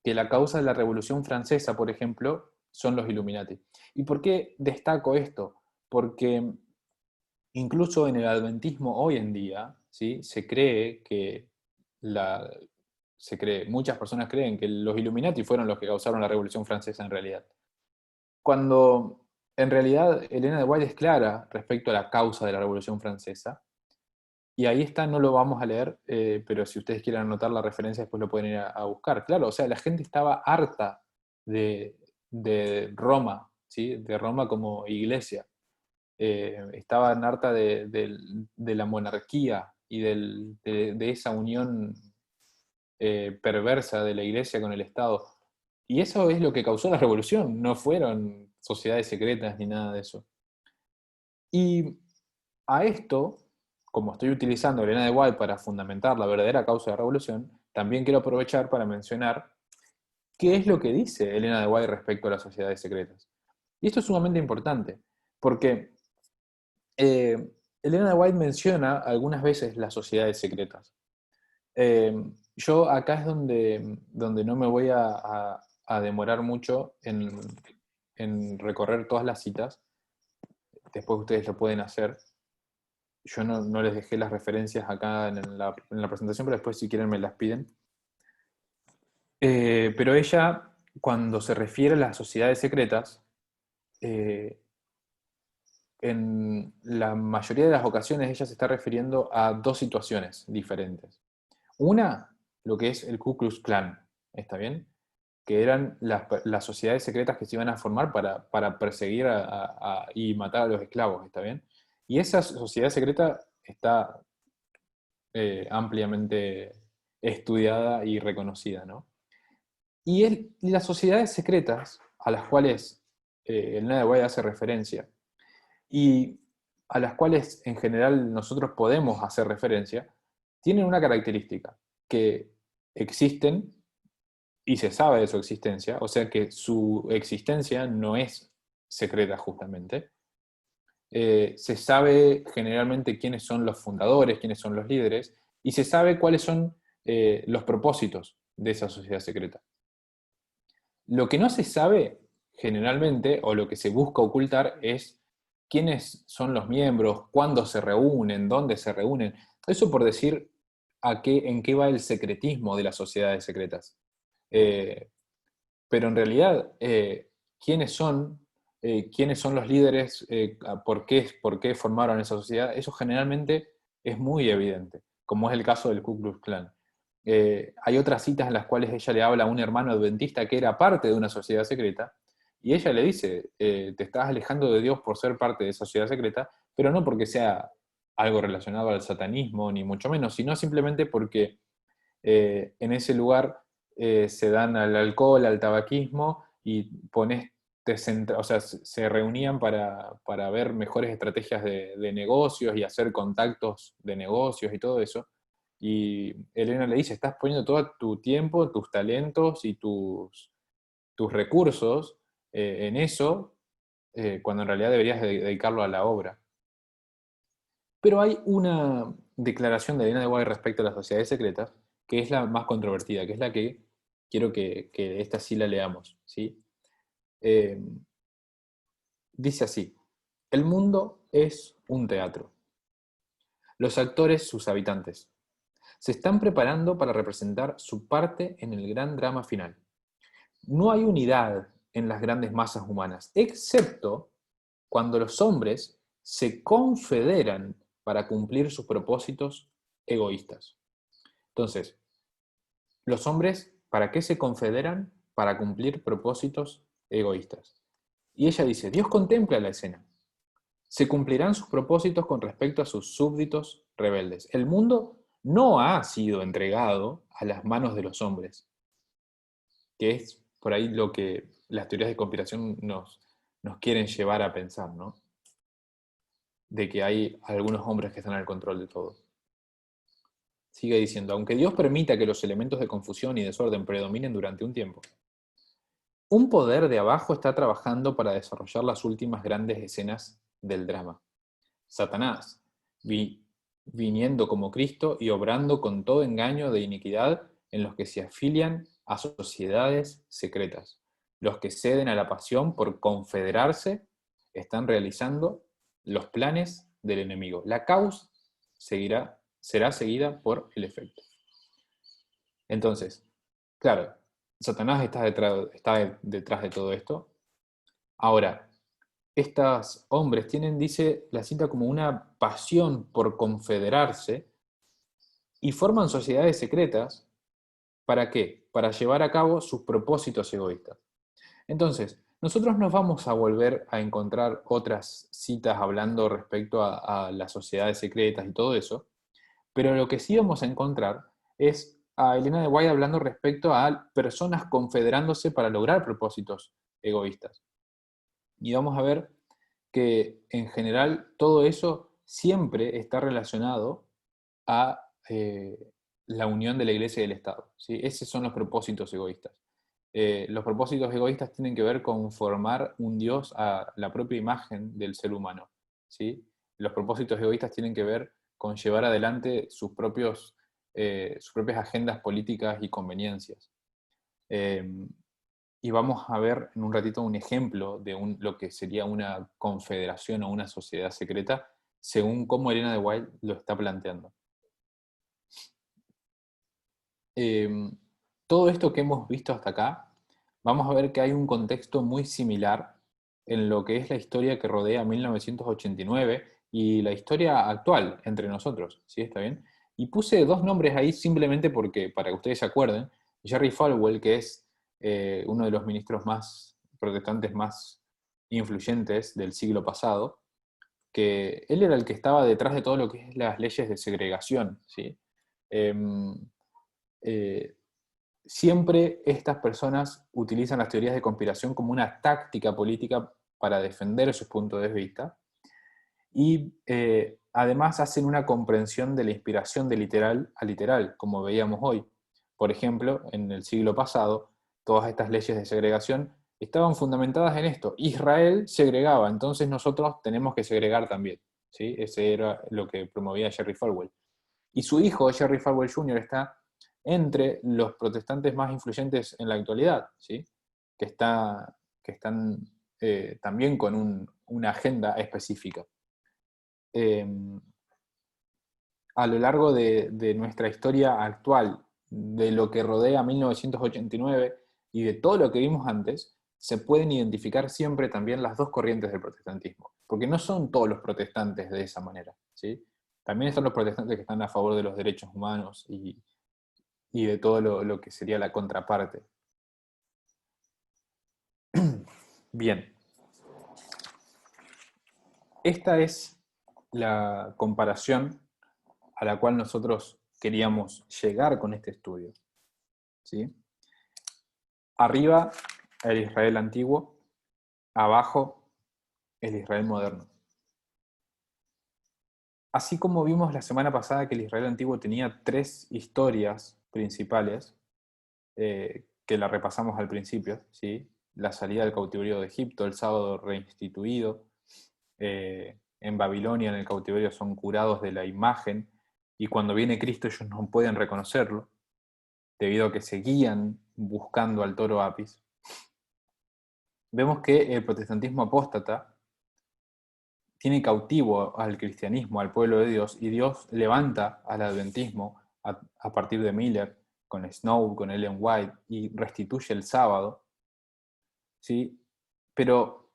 que la causa de la Revolución Francesa, por ejemplo, son los Illuminati. ¿Y por qué destaco esto? Porque incluso en el adventismo hoy en día, ¿sí? Muchas personas creen que los Illuminati fueron los que causaron la Revolución Francesa en realidad. Cuando en realidad Elena de White es clara respecto a la causa de la Revolución Francesa, y ahí está, no lo vamos a leer, pero si ustedes quieren anotar la referencia después lo pueden ir a buscar. Claro, o sea, la gente estaba harta de Roma, ¿sí? De Roma como iglesia. Estaban harta de la monarquía y de esa unión perversa de la iglesia con el Estado. Y eso es lo que causó la revolución, no fueron sociedades secretas ni nada de eso. Y a esto, como estoy utilizando a Elena de White para fundamentar la verdadera causa de la revolución, también quiero aprovechar para mencionar qué es lo que dice Elena de White respecto a las sociedades secretas. Y esto es sumamente importante, porque Elena de White menciona algunas veces las sociedades secretas. Yo acá es donde no me voy a demorar mucho en recorrer todas las citas. Después ustedes lo pueden hacer. Yo no les dejé las referencias acá en la presentación, pero después si quieren me las piden. Pero ella, cuando se refiere a las sociedades secretas, en la mayoría de las ocasiones ella se está refiriendo a dos situaciones diferentes. Una, lo que es el Ku Klux Klan, ¿está bien? Que eran las sociedades secretas que se iban a formar para perseguir y matar a los esclavos, ¿está bien? Y esa sociedad secreta está ampliamente estudiada y reconocida, ¿no? Y las sociedades secretas a las cuales Elena de White hace referencia, y a las cuales en general nosotros podemos hacer referencia, tienen una característica, que existen y se sabe de su existencia, o sea que su existencia no es secreta justamente. Se sabe generalmente quiénes son los fundadores, quiénes son los líderes, y se sabe cuáles son los propósitos de esa sociedad secreta. Lo que no se sabe generalmente, o lo que se busca ocultar, es quiénes son los miembros, cuándo se reúnen, dónde se reúnen. Eso por decir en qué va el secretismo de las sociedades secretas. Pero en realidad, quiénes son quiénes son los líderes, por qué formaron esa sociedad, eso generalmente es muy evidente, como es el caso del Ku Klux Klan. Hay otras citas en las cuales ella le habla a un hermano adventista que era parte de una sociedad secreta, y ella le dice, te estás alejando de Dios por ser parte de esa sociedad secreta, pero no porque sea algo relacionado al satanismo, ni mucho menos, sino simplemente porque en ese lugar se dan al alcohol, al tabaquismo, y o sea, se reunían para ver mejores estrategias de negocios y hacer contactos de negocios y todo eso. Y Elena le dice, estás poniendo todo tu tiempo, tus talentos y tus recursos en eso, cuando en realidad deberías dedicarlo a la obra. Pero hay una declaración de Elena de White respecto a las sociedades secretas, que es la más controvertida, que es la que quiero que esta sí la leamos, ¿sí? Dice así: el mundo es un teatro. Los actores, sus habitantes, se están preparando para representar su parte en el gran drama final. No hay unidad en las grandes masas humanas, excepto cuando los hombres se confederan para cumplir sus propósitos egoístas. Entonces, los hombres, ¿para qué se confederan? Para cumplir propósitos egoístas. Y ella dice, Dios contempla la escena. Se cumplirán sus propósitos con respecto a sus súbditos rebeldes. El mundo no ha sido entregado a las manos de los hombres, que es por ahí lo que las teorías de conspiración nos quieren llevar a pensar, ¿no? De que hay algunos hombres que están al control de todo. Sigue diciendo, aunque Dios permita que los elementos de confusión y desorden predominen durante un tiempo, un poder de abajo está trabajando para desarrollar las últimas grandes escenas del drama. Satanás, viniendo como Cristo y obrando con todo engaño de iniquidad en los que se afilian a sociedades secretas. Los que ceden a la pasión por confederarse están realizando los planes del enemigo. La causa será seguida por el efecto. Entonces, claro, Satanás está detrás de todo esto. Ahora, estos hombres tienen, dice la cita, como una pasión por confederarse y forman sociedades secretas. ¿Para qué? Para llevar a cabo sus propósitos egoístas. Entonces, nosotros nos vamos a volver a encontrar otras citas hablando respecto a las sociedades secretas y todo eso, pero lo que sí vamos a encontrar es a Elena de White hablando respecto a personas confederándose para lograr propósitos egoístas. Y vamos a ver que en general todo eso siempre está relacionado a la unión de la Iglesia y del Estado, ¿sí? Esos son los propósitos egoístas. Los propósitos egoístas tienen que ver con formar un Dios a la propia imagen del ser humano, ¿sí? Los propósitos egoístas tienen que ver con llevar adelante sus propias agendas políticas y conveniencias. Y vamos a ver en un ratito un ejemplo de lo que sería una confederación o una sociedad secreta, según cómo Elena de White lo está planteando. Todo esto que hemos visto hasta acá, vamos a ver que hay un contexto muy similar en lo que es la historia que rodea 1989 y la historia actual entre nosotros, ¿sí? ¿Está bien? Y puse dos nombres ahí simplemente porque, para que ustedes se acuerden, Jerry Falwell, que es uno de los ministros más protestantes más influyentes del siglo pasado, que él era el que estaba detrás de todo lo que es las leyes de segregación, ¿sí? Siempre estas personas utilizan las teorías de conspiración como una táctica política para defender sus puntos de vista y además hacen una comprensión de la inspiración de literal a literal, como veíamos hoy. Por ejemplo, en el siglo pasado, todas estas leyes de segregación estaban fundamentadas en esto. Israel segregaba, entonces nosotros tenemos que segregar también, ¿sí? Ese era lo que promovía Jerry Falwell. Y su hijo, Jerry Falwell Jr., está entre los protestantes más influyentes en la actualidad, ¿sí? que están también con una agenda específica. A lo largo de nuestra historia actual, de lo que rodea 1989 y de todo lo que vimos antes, se pueden identificar siempre también las dos corrientes del protestantismo, porque no son todos los protestantes de esa manera, ¿sí? También están los protestantes que están a favor de los derechos humanos y de todo lo que sería la contraparte. Bien. Esta es la comparación a la cual nosotros queríamos llegar con este estudio, ¿sí? Arriba, el Israel antiguo, abajo, el Israel moderno. Así como vimos la semana pasada que el Israel antiguo tenía 3 historias principales, que la repasamos al principio, ¿sí? La salida del cautiverio de Egipto, el sábado reinstituido, en Babilonia en el cautiverio son curados de la imagen, y cuando viene Cristo ellos no pueden reconocerlo, debido a que seguían buscando al toro Apis. Vemos que el protestantismo apóstata tiene cautivo al cristianismo, al pueblo de Dios, y Dios levanta al adventismo a partir de Miller, con Snow, con Ellen White, y restituye el sábado, ¿sí? Pero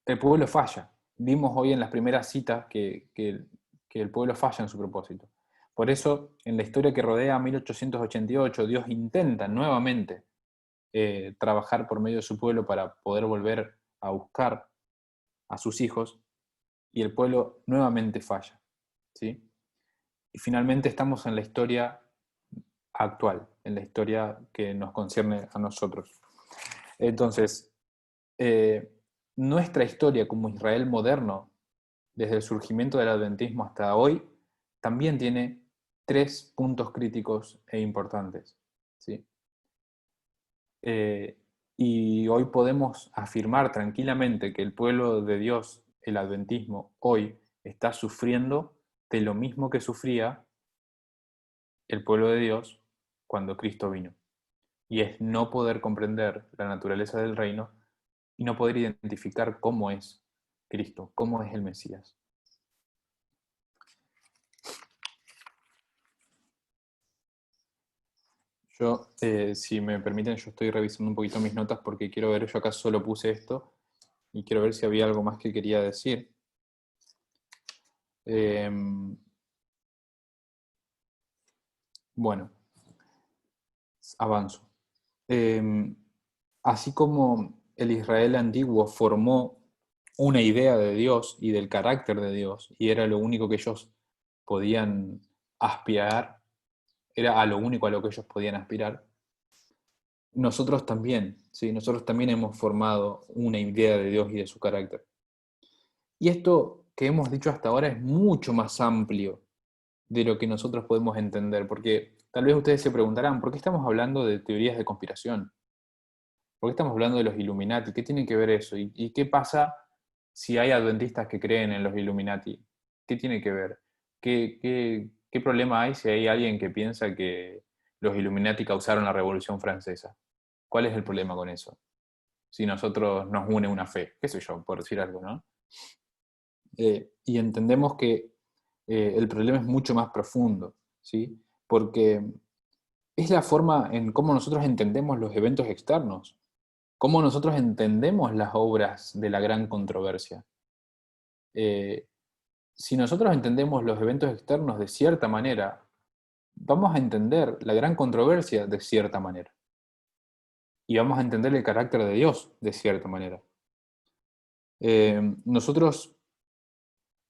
el pueblo falla. Vimos hoy en las primeras citas que el pueblo falla en su propósito. Por eso, en la historia que rodea a 1888, Dios intenta nuevamente trabajar por medio de su pueblo para poder volver a buscar a sus hijos, y el pueblo nuevamente falla, ¿sí? Y finalmente estamos en la historia actual, en la historia que nos concierne a nosotros. Entonces, nuestra historia como Israel moderno, desde el surgimiento del adventismo hasta hoy, también tiene 3 puntos críticos e importantes, ¿sí? Y hoy podemos afirmar tranquilamente que el pueblo de Dios, el adventismo, hoy está sufriendo de lo mismo que sufría el pueblo de Dios cuando Cristo vino. Y es no poder comprender la naturaleza del reino y no poder identificar cómo es Cristo, cómo es el Mesías. Yo, si me permiten, yo estoy revisando un poquito mis notas porque quiero ver, yo acá solo puse esto y quiero ver si había algo más que quería decir. Bueno, avanzo. Así como el Israel antiguo formó una idea de Dios y del carácter de Dios, y era lo único que ellos podían aspirar, era a lo único a lo que ellos podían aspirar, nosotros también, ¿sí? Nosotros también hemos formado una idea de Dios y de su carácter. Y esto que hemos dicho hasta ahora es mucho más amplio de lo que nosotros podemos entender, porque tal vez ustedes se preguntarán, ¿por qué estamos hablando de teorías de conspiración? ¿Por qué estamos hablando de los Illuminati? ¿Qué tiene que ver eso? ¿Y qué pasa si hay adventistas que creen en los Illuminati? ¿Qué tiene que ver? ¿Qué problema hay si hay alguien que piensa que los Illuminati causaron la Revolución Francesa? ¿Cuál es el problema con eso? Si nosotros nos une una fe, qué sé yo, por decir algo, ¿no? Y entendemos que el problema es mucho más profundo, ¿sí? Porque es la forma en cómo nosotros entendemos los eventos externos, cómo nosotros entendemos las obras de la gran controversia. Si nosotros entendemos los eventos externos de cierta manera, vamos a entender la gran controversia de cierta manera. Y vamos a entender el carácter de Dios de cierta manera. Nosotros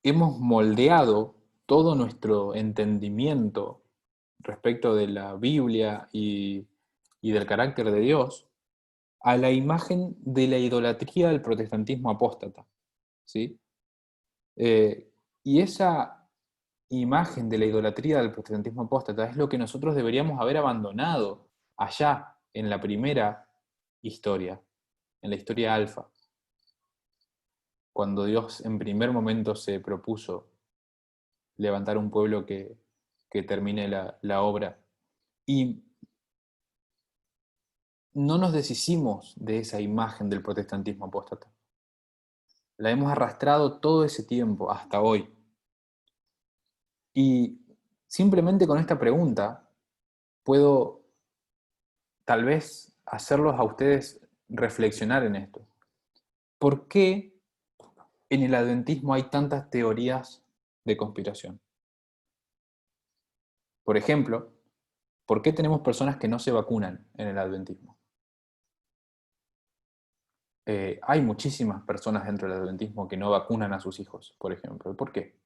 hemos moldeado todo nuestro entendimiento respecto de la Biblia y del carácter de Dios a la imagen de la idolatría del protestantismo apóstata, ¿sí? Y esa imagen de la idolatría del protestantismo apóstata es lo que nosotros deberíamos haber abandonado allá en la primera historia, en la historia alfa, cuando Dios en primer momento se propuso levantar un pueblo que termine la obra. Y no nos deshicimos de esa imagen del protestantismo apóstata. La hemos arrastrado todo ese tiempo hasta hoy. Y simplemente con esta pregunta puedo tal vez hacerlos a ustedes reflexionar en esto. ¿Por qué en el adventismo hay tantas teorías de conspiración? Por ejemplo, ¿por qué tenemos personas que no se vacunan en el adventismo? Hay muchísimas personas dentro del adventismo que no vacunan a sus hijos, por ejemplo. ¿Por qué?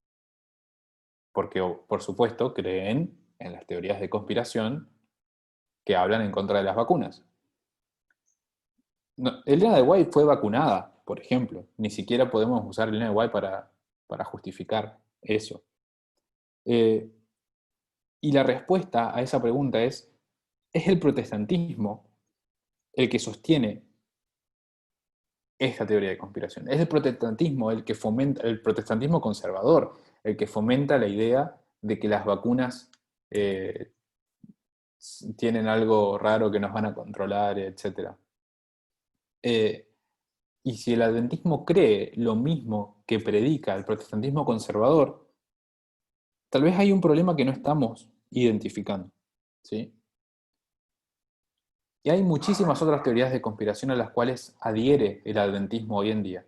Porque, por supuesto, creen en las teorías de conspiración que hablan en contra de las vacunas. No, Elena de White fue vacunada, por ejemplo. Ni siquiera podemos usar Elena de White para justificar eso. Y la respuesta a esa pregunta es el protestantismo el que sostiene esta teoría de conspiración. Es el protestantismo el que fomenta, el protestantismo conservador, el que fomenta la idea de que las vacunas tienen algo raro que nos van a controlar, etc. Y si el adventismo cree lo mismo que predica el protestantismo conservador, tal vez hay un problema que no estamos identificando, ¿sí? Y hay muchísimas otras teorías de conspiración a las cuales adhiere el adventismo hoy en día,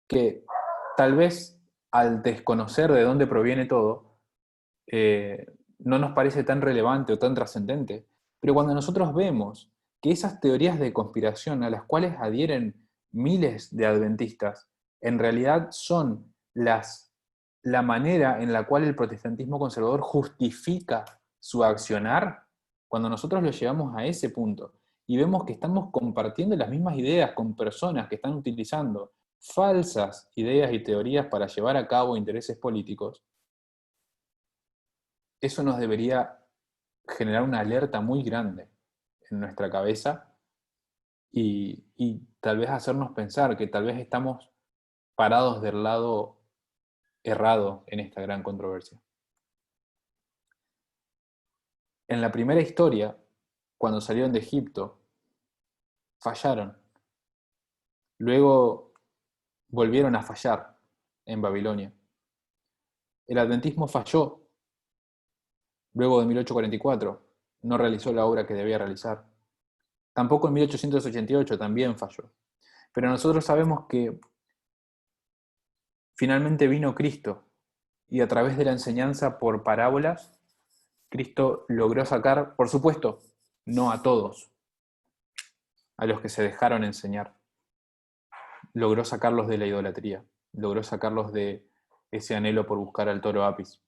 que tal vez al desconocer de dónde proviene todo, no nos parece tan relevante o tan trascendente, pero cuando nosotros vemos que esas teorías de conspiración a las cuales adhieren miles de adventistas, en realidad son la manera en la cual el protestantismo conservador justifica su accionar, cuando nosotros lo llevamos a ese punto y vemos que estamos compartiendo las mismas ideas con personas que están utilizando falsas ideas y teorías para llevar a cabo intereses políticos, eso nos debería generar una alerta muy grande en nuestra cabeza y tal vez hacernos pensar que tal vez estamos parados del lado errado en esta gran controversia. En la primera historia, cuando salieron de Egipto, fallaron. Luego volvieron a fallar en Babilonia. El adventismo falló. Luego de 1844, no realizó la obra que debía realizar. Tampoco en 1888 también falló. Pero nosotros sabemos que finalmente vino Cristo y a través de la enseñanza por parábolas, Cristo logró sacar, por supuesto, no a todos, a los que se dejaron enseñar. Logró sacarlos de la idolatría, logró sacarlos de ese anhelo por buscar al toro Apis.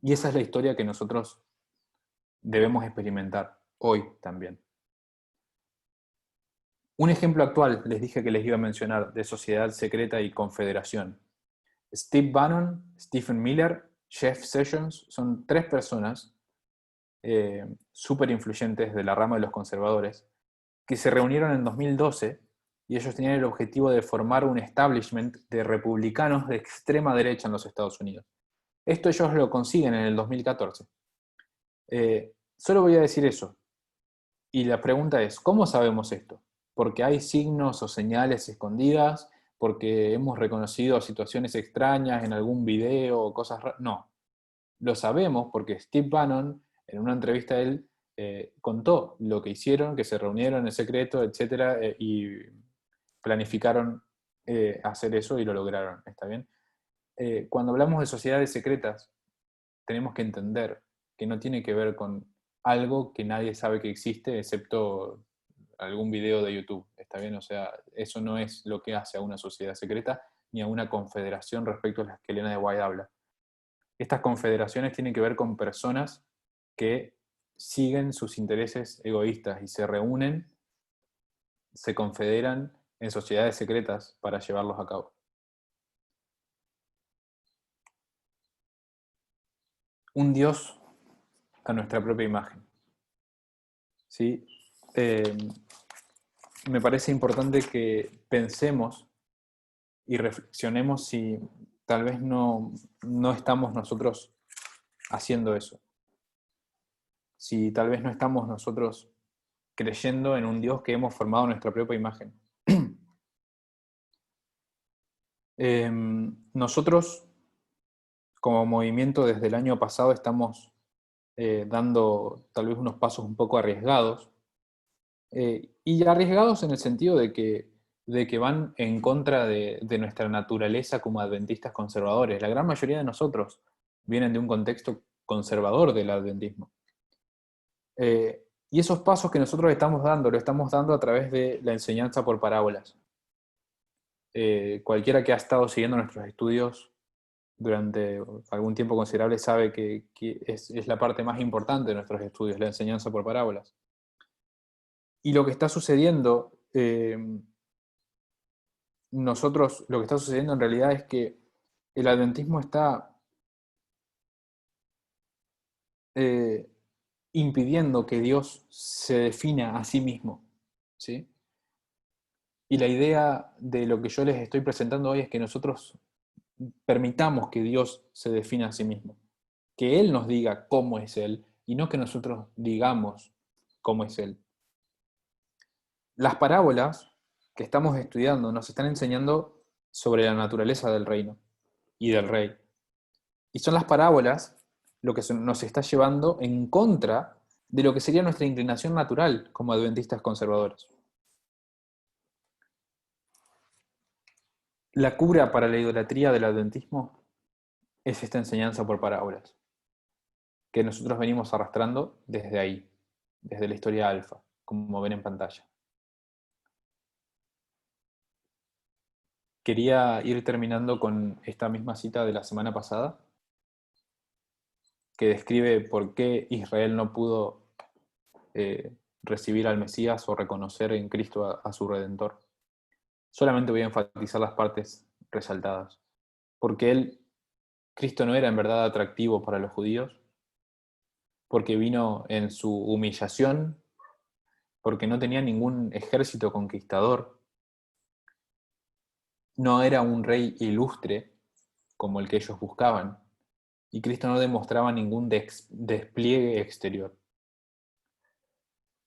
Y esa es la historia que nosotros debemos experimentar hoy también. Un ejemplo actual, les dije que les iba a mencionar, de sociedad secreta y confederación. Steve Bannon, Stephen Miller, Jeff Sessions, son tres personas súper influyentes de la rama de los conservadores, que se reunieron en 2012 y ellos tenían el objetivo de formar un establishment de republicanos de extrema derecha en los Estados Unidos. Esto ellos lo consiguen en el 2014. Solo voy a decir eso. Y la pregunta es, ¿cómo sabemos esto? ¿Porque hay signos o señales escondidas? ¿Porque hemos reconocido situaciones extrañas en algún video o cosas raras? No. Lo sabemos porque Steve Bannon, en una entrevista a él, contó lo que hicieron, que se reunieron en secreto, etc. Y planificaron hacer eso y lo lograron. ¿Está bien? Cuando hablamos de sociedades secretas, tenemos que entender que no tiene que ver con algo que nadie sabe que existe, excepto algún video de YouTube, ¿está bien? O sea, eso no es lo que hace a una sociedad secreta ni a una confederación respecto a las que Elena de White habla. Estas confederaciones tienen que ver con personas que siguen sus intereses egoístas y se reúnen, se confederan en sociedades secretas para llevarlos a cabo. Un Dios a nuestra propia imagen. ¿Sí? Me parece importante que pensemos y reflexionemos si tal vez no estamos nosotros haciendo eso. Si tal vez no estamos nosotros creyendo en un Dios que hemos formado a nuestra propia imagen. Nosotros, como movimiento, desde el año pasado estamos dando tal vez unos pasos un poco arriesgados Y arriesgados en el sentido de que van en contra de nuestra naturaleza como adventistas conservadores. La gran mayoría de nosotros vienen de un contexto conservador del adventismo. Y esos pasos que nosotros estamos dando, lo estamos dando a través de la enseñanza por parábolas. Cualquiera que ha estado siguiendo nuestros estudios durante algún tiempo considerable sabe que es la parte más importante de nuestros estudios, la enseñanza por parábolas. Y lo que está sucediendo, lo que está sucediendo en realidad es que el adventismo está impidiendo que Dios se defina a sí mismo, ¿sí? Y la idea de lo que yo les estoy presentando hoy es que nosotros permitamos que Dios se defina a sí mismo, que Él nos diga cómo es Él y no que nosotros digamos cómo es Él. Las parábolas que estamos estudiando nos están enseñando sobre la naturaleza del reino y del rey. Y son las parábolas lo que nos está llevando en contra de lo que sería nuestra inclinación natural como adventistas conservadores. La cura para la idolatría del adventismo es esta enseñanza por parábolas, que nosotros venimos arrastrando desde ahí, desde la historia alfa, como ven en pantalla. Quería ir terminando con esta misma cita de la semana pasada, que describe por qué Israel no pudo recibir al Mesías o reconocer en Cristo a su Redentor. Solamente voy a enfatizar las partes resaltadas. Porque Cristo no era en verdad atractivo para los judíos, porque vino en su humillación, porque no tenía ningún ejército conquistador, no era un rey ilustre como el que ellos buscaban, y Cristo no demostraba ningún despliegue exterior.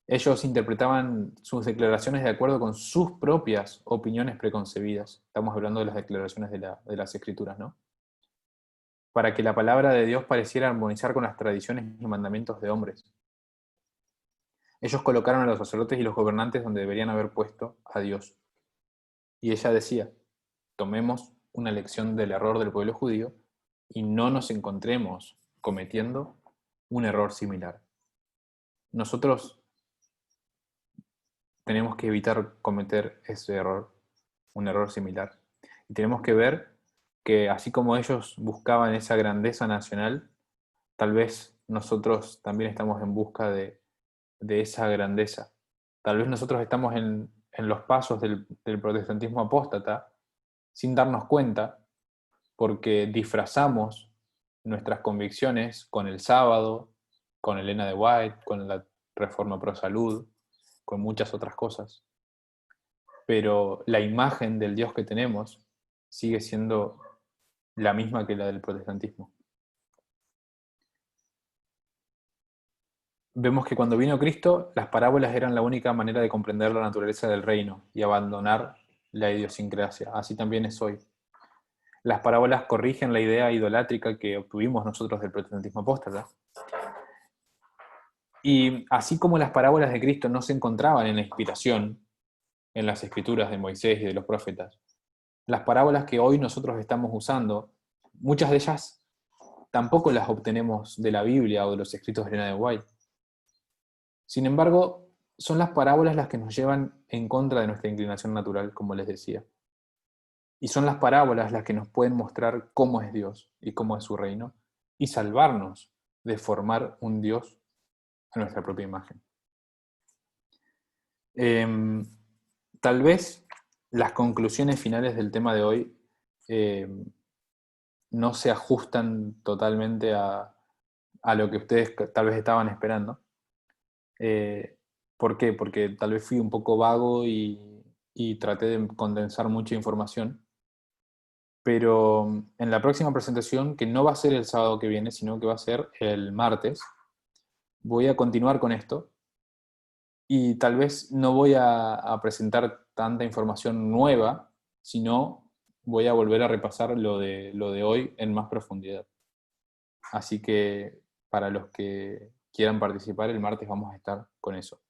Ellos interpretaban sus declaraciones de acuerdo con sus propias opiniones preconcebidas. Estamos hablando de las declaraciones de las Escrituras, ¿no? Para que la palabra de Dios pareciera armonizar con las tradiciones y mandamientos de hombres. Ellos colocaron a los sacerdotes y los gobernantes donde deberían haber puesto a Dios. Y ella decía, tomemos una lección del error del pueblo judío y no nos encontremos cometiendo un error similar. Nosotros tenemos que evitar cometer ese error, un error similar. Y tenemos que ver que así como ellos buscaban esa grandeza nacional, tal vez nosotros también estamos en busca de esa grandeza. Tal vez nosotros estamos en los pasos del protestantismo apóstata sin darnos cuenta, porque disfrazamos nuestras convicciones con el sábado, con Elena de White, con la Reforma Pro Salud, con muchas otras cosas. Pero la imagen del Dios que tenemos sigue siendo la misma que la del protestantismo. Vemos que cuando vino Cristo, las parábolas eran la única manera de comprender la naturaleza del reino y abandonar la idiosincrasia. Así también es hoy. Las parábolas corrigen la idea idolátrica que obtuvimos nosotros del protestantismo apóstata. Y así como las parábolas de Cristo no se encontraban en la inspiración, en las escrituras de Moisés y de los profetas, las parábolas que hoy nosotros estamos usando, muchas de ellas tampoco las obtenemos de la Biblia o de los escritos de Elena de White. Sin embargo, son las parábolas las que nos llevan en contra de nuestra inclinación natural, como les decía. Y son las parábolas las que nos pueden mostrar cómo es Dios y cómo es su reino, y salvarnos de formar un Dios a nuestra propia imagen. Tal vez las conclusiones finales del tema de hoy no se ajustan totalmente a lo que ustedes tal vez estaban esperando. ¿Por qué? Porque tal vez fui un poco vago y traté de condensar mucha información. Pero en la próxima presentación, que no va a ser el sábado que viene, sino que va a ser el martes, voy a continuar con esto. Y tal vez no voy a presentar tanta información nueva, sino voy a volver a repasar lo de hoy en más profundidad. Así que para los que quieran participar, el martes vamos a estar con eso.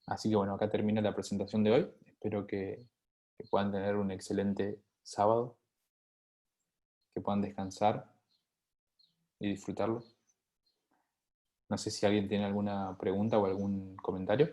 Así que bueno, acá termina la presentación de hoy. Espero que puedan tener un excelente sábado, que puedan descansar y disfrutarlo. No sé si alguien tiene alguna pregunta o algún comentario.